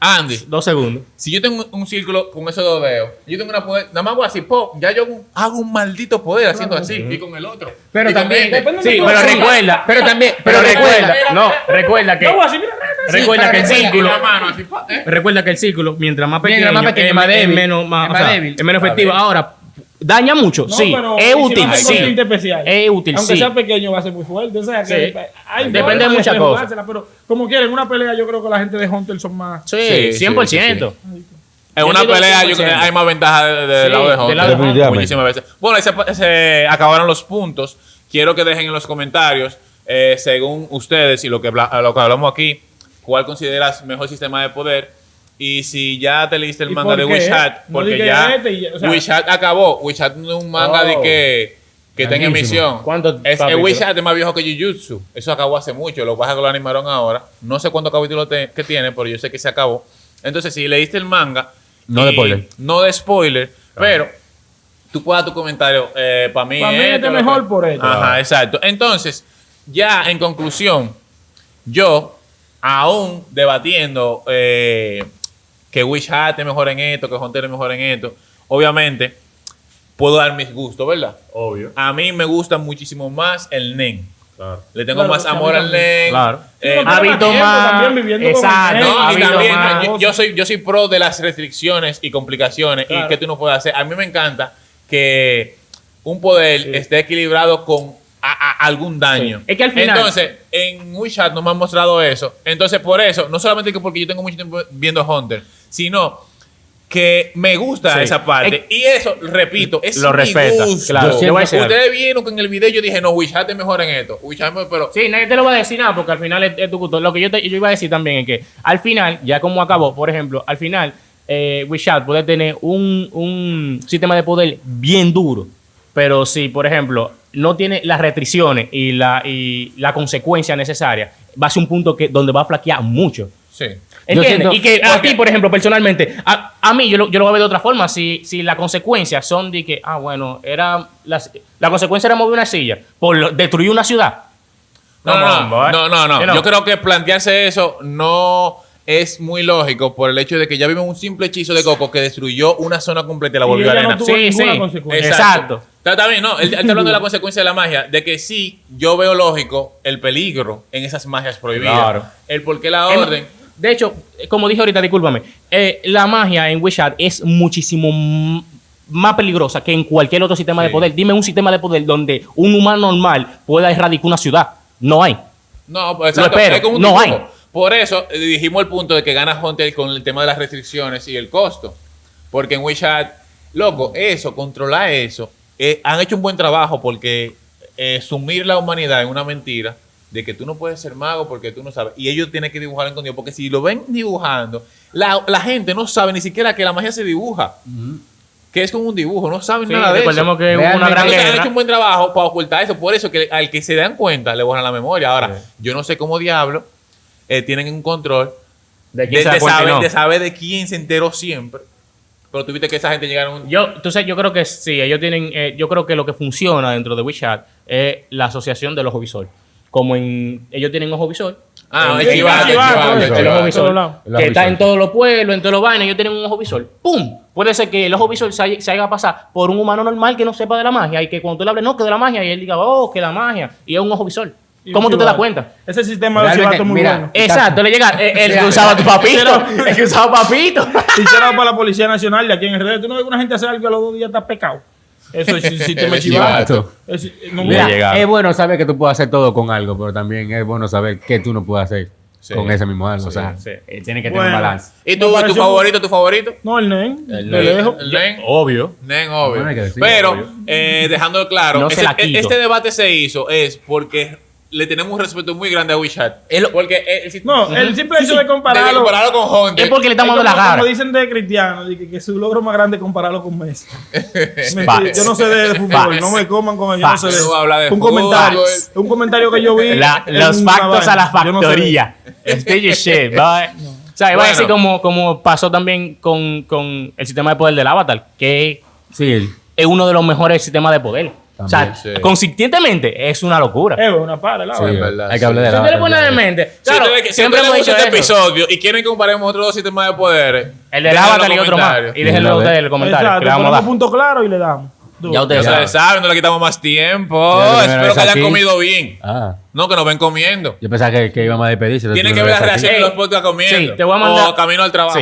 Andy, 2 segundos. si yo tengo un círculo con esos dos dedos, yo tengo una poder, nada más voy así, pop, ya yo hago un maldito poder haciendo así y con el otro. Pero Y con también, este. depende Sí, de pero tu- recuerda. Pero también, Pero recuerda. mira, No, recuerda que. No, así, mira, Recuerda que el pero círculo. La mano así, Recuerda que el círculo, mientras más pequeño, Mientras más pequeño, es, más es débil. menos, Es más o sea, débil. es menos efectivo. Ahora, ¿daña mucho? No, sí. pero Es si útil, va a ser sí. con tinte especial. Es útil, Aunque sí. sea pequeño, va a ser muy fuerte. O sea, que Sí. hay Depende de formas muchas cosas. jugársela, pero como quieren, en una pelea, yo creo que la gente de Hunter son más. Sí, Sí, 100%. En Yo una digo pelea yo 100%. creo que hay más ventaja del Sí, lado de del Hunter. lado de Hunter. Muchísimas veces. Bueno, ahí se acabaron los puntos. Quiero que dejen en los comentarios, según ustedes y lo que hablamos aquí, cuál consideras mejor sistema de poder. Y si ya te leíste el ¿Y manga de por qué? WeChat, No porque diga ya este y ya, o sea- WeChat acabó. WeChat no es un manga de que tenga Larguísimo. emisión. ¿Cuántos El capítulos? WeChat es más viejo que Jujutsu. Eso acabó hace mucho. Lo que pasa es que lo animaron ahora. No sé cuántos capítulos que tiene, pero yo sé que se acabó. Entonces, si leíste el manga... No de y- spoiler. No de spoiler, pero tú puedes dar tu comentario. Para mí, Para mí este es lo mejor que- por esto. Ajá, exacto. Entonces, ya en conclusión, yo, aún debatiendo que WeChat es mejor en esto, que Hunter es mejor en esto, obviamente, puedo dar mis gustos, ¿verdad? Obvio. A mí me gusta muchísimo más el NEN. Claro. Le tengo Claro, más sí, a mí amor al también. Nen. Claro. Sí, no, Ha pero visto tiempo más. también viviendo con Exacto. el Nen. No, Ha y visto también más. yo soy pro de las restricciones y complicaciones y Claro. que tú no puedes hacer. A mí me encanta que un poder esté equilibrado con algún daño. Sí. Es que al final- Entonces, en WeChat no me han mostrado eso. Entonces, por eso, no solamente que porque yo tengo mucho tiempo viendo Hunter, sino que me gusta Sí. esa parte. Y eso, repito, es Lo mi respeta, gusto. claro. Yo voy a decir algo. Ustedes vieron que en el video yo dije, no, WeChat es mejor en esto. WeChat es mejor, pero... Sí, nadie te lo va a decir nada porque al final es tu gusto. Lo que yo iba a decir también es que al final, ya como acabó, por ejemplo, al final, WeChat puede tener un sistema de poder bien duro, pero si, por ejemplo, no tiene las restricciones y la consecuencia necesaria, va a ser un punto donde va a flaquear mucho. Sí. ¿Entiendes? siento- Y que a ti, por ejemplo, personalmente, a mí yo lo voy a ver de otra forma. Si las consecuencias son de que, bueno, la consecuencia era mover una silla por destruir una ciudad. No. Yo creo que plantearse eso no es muy lógico por el hecho de que ya vimos un simple hechizo de Coco que destruyó una zona completa y la Y volvió ella no arena. tuvo ninguna consecuencia. Exacto. Está bien, no. Él está hablando de la consecuencia de la magia, de que sí, yo veo lógico el peligro en esas magias prohibidas. Claro. El por qué la orden. De hecho, como dije ahorita, discúlpame, la magia en WeChat es muchísimo más peligrosa que en cualquier otro sistema de Sí. poder. Dime un sistema de poder donde un humano normal pueda erradicar una ciudad. No hay. No, pues exacto, espero, es como un no dibujo. hay. Por eso dijimos el punto de que gana Hunter con el tema de las restricciones y el costo. Porque en WeChat, loco, controlar eso, han hecho un buen trabajo porque sumir la humanidad en una mentira de que tú no puedes ser mago porque tú no sabes. Y ellos tienen que dibujar escondido porque si lo ven dibujando, la gente no sabe ni siquiera que la magia se dibuja. Que es como un dibujo, no saben Sí, nada de eso. recordemos que hubo una Realmente, gran Entonces han guerra. hecho un buen trabajo para ocultar eso. Por eso que al que se dan cuenta le borran la memoria. Ahora, Sí. yo no sé cómo diablo tienen un control ¿De quién se da cuenta y no? de saber de quién se enteró siempre. Pero tú viste que esa gente llegaron... Yo creo que sí, ellos tienen, yo creo que lo que funciona dentro de WeChat es la asociación del ojo visor. Como ellos tienen ojo visor. Chivato, el ojo todos visor, lados. El ojo que está visor. en todos los pueblos, en todos los vainas, ellos tienen un ojo visor. ¡Pum! Puede ser que el ojo visor se haga pasar por un humano normal que no sepa de la magia y que cuando tú le hables, no, que de la magia, y él diga, oh, que la magia, y es un ojo visor. Y ¿Cómo un tú te das chivato. cuenta? Ese sistema de Realmente, chivato es muy mira, bueno. Exacto, le llega el que usaba tu papito, el que usaba papito. Hicieron para la Policía Nacional de aquí en RD. Tú no ves que una gente hace algo y a los 2 días está pecado. Eso es el sistema El chivato. chivato. No, Mira, mira, llegaron. Es bueno saber que tú puedes hacer todo con algo, pero también es bueno saber qué tú no puedes hacer Sí. con ese mismo algo. Sí, o sea, sí. tiene que tener Bueno. un balance. ¿Y Me tú, tu pareció- favorito? no, el Nen. El De Nen. lejos. El Nen. Obvio. Nen, obvio. Bueno, hay que decir, Pero, obvio. dejándolo claro, No se la quito. este debate se hizo porque le tenemos un respeto muy grande a WeChat. Porque No, el simple hecho de compararlo. compararlo con Hunter. Es porque le Es estamos como, dando la como cara. dicen de Cristiano, de que su logro más grande es compararlo con Messi. Mentira, Facts. yo no sé de fútbol, Facts. no me coman con ello, yo no sé de Facts. eso. No voy a hablar de un fútbol. comentario, un comentario que yo vi. Los en una factos a la vaina. Yo no sé de eso. factoría. Speak your shit, boy. O sea, iba a decir como pasó también con el sistema de poder del Avatar, que Sí, es uno de los mejores sistemas de poder. O sea, También, sí. consistentemente es una locura. Es una para, la sí, vaina. verdad, hay que hablar de Si la usted le batalla. pone en mente, Si claro, ustedes- si siempre ustedes hemos les dicho gusta este eso. episodio y quieren que comparemos otros dos sistemas de poderes, El del déjenlo en Avatar los y otro más. comentarios. Y déjenlo Déjenlo ustedes ver. en los comentarios, Exacto, que le vamos a ponemos dar. punto claro y le damos. Ya ustedes Ya saben. saben, no le quitamos más tiempo. Ya, primera Espero vez que hayan aquí. comido bien. Ah, No, que nos ven comiendo. yo pensaba que íbamos a despedirse. Tienen que ver las reacciones de los podcasts comiendo. Sí, te voy a mandar- O camino al trabajo. Sí.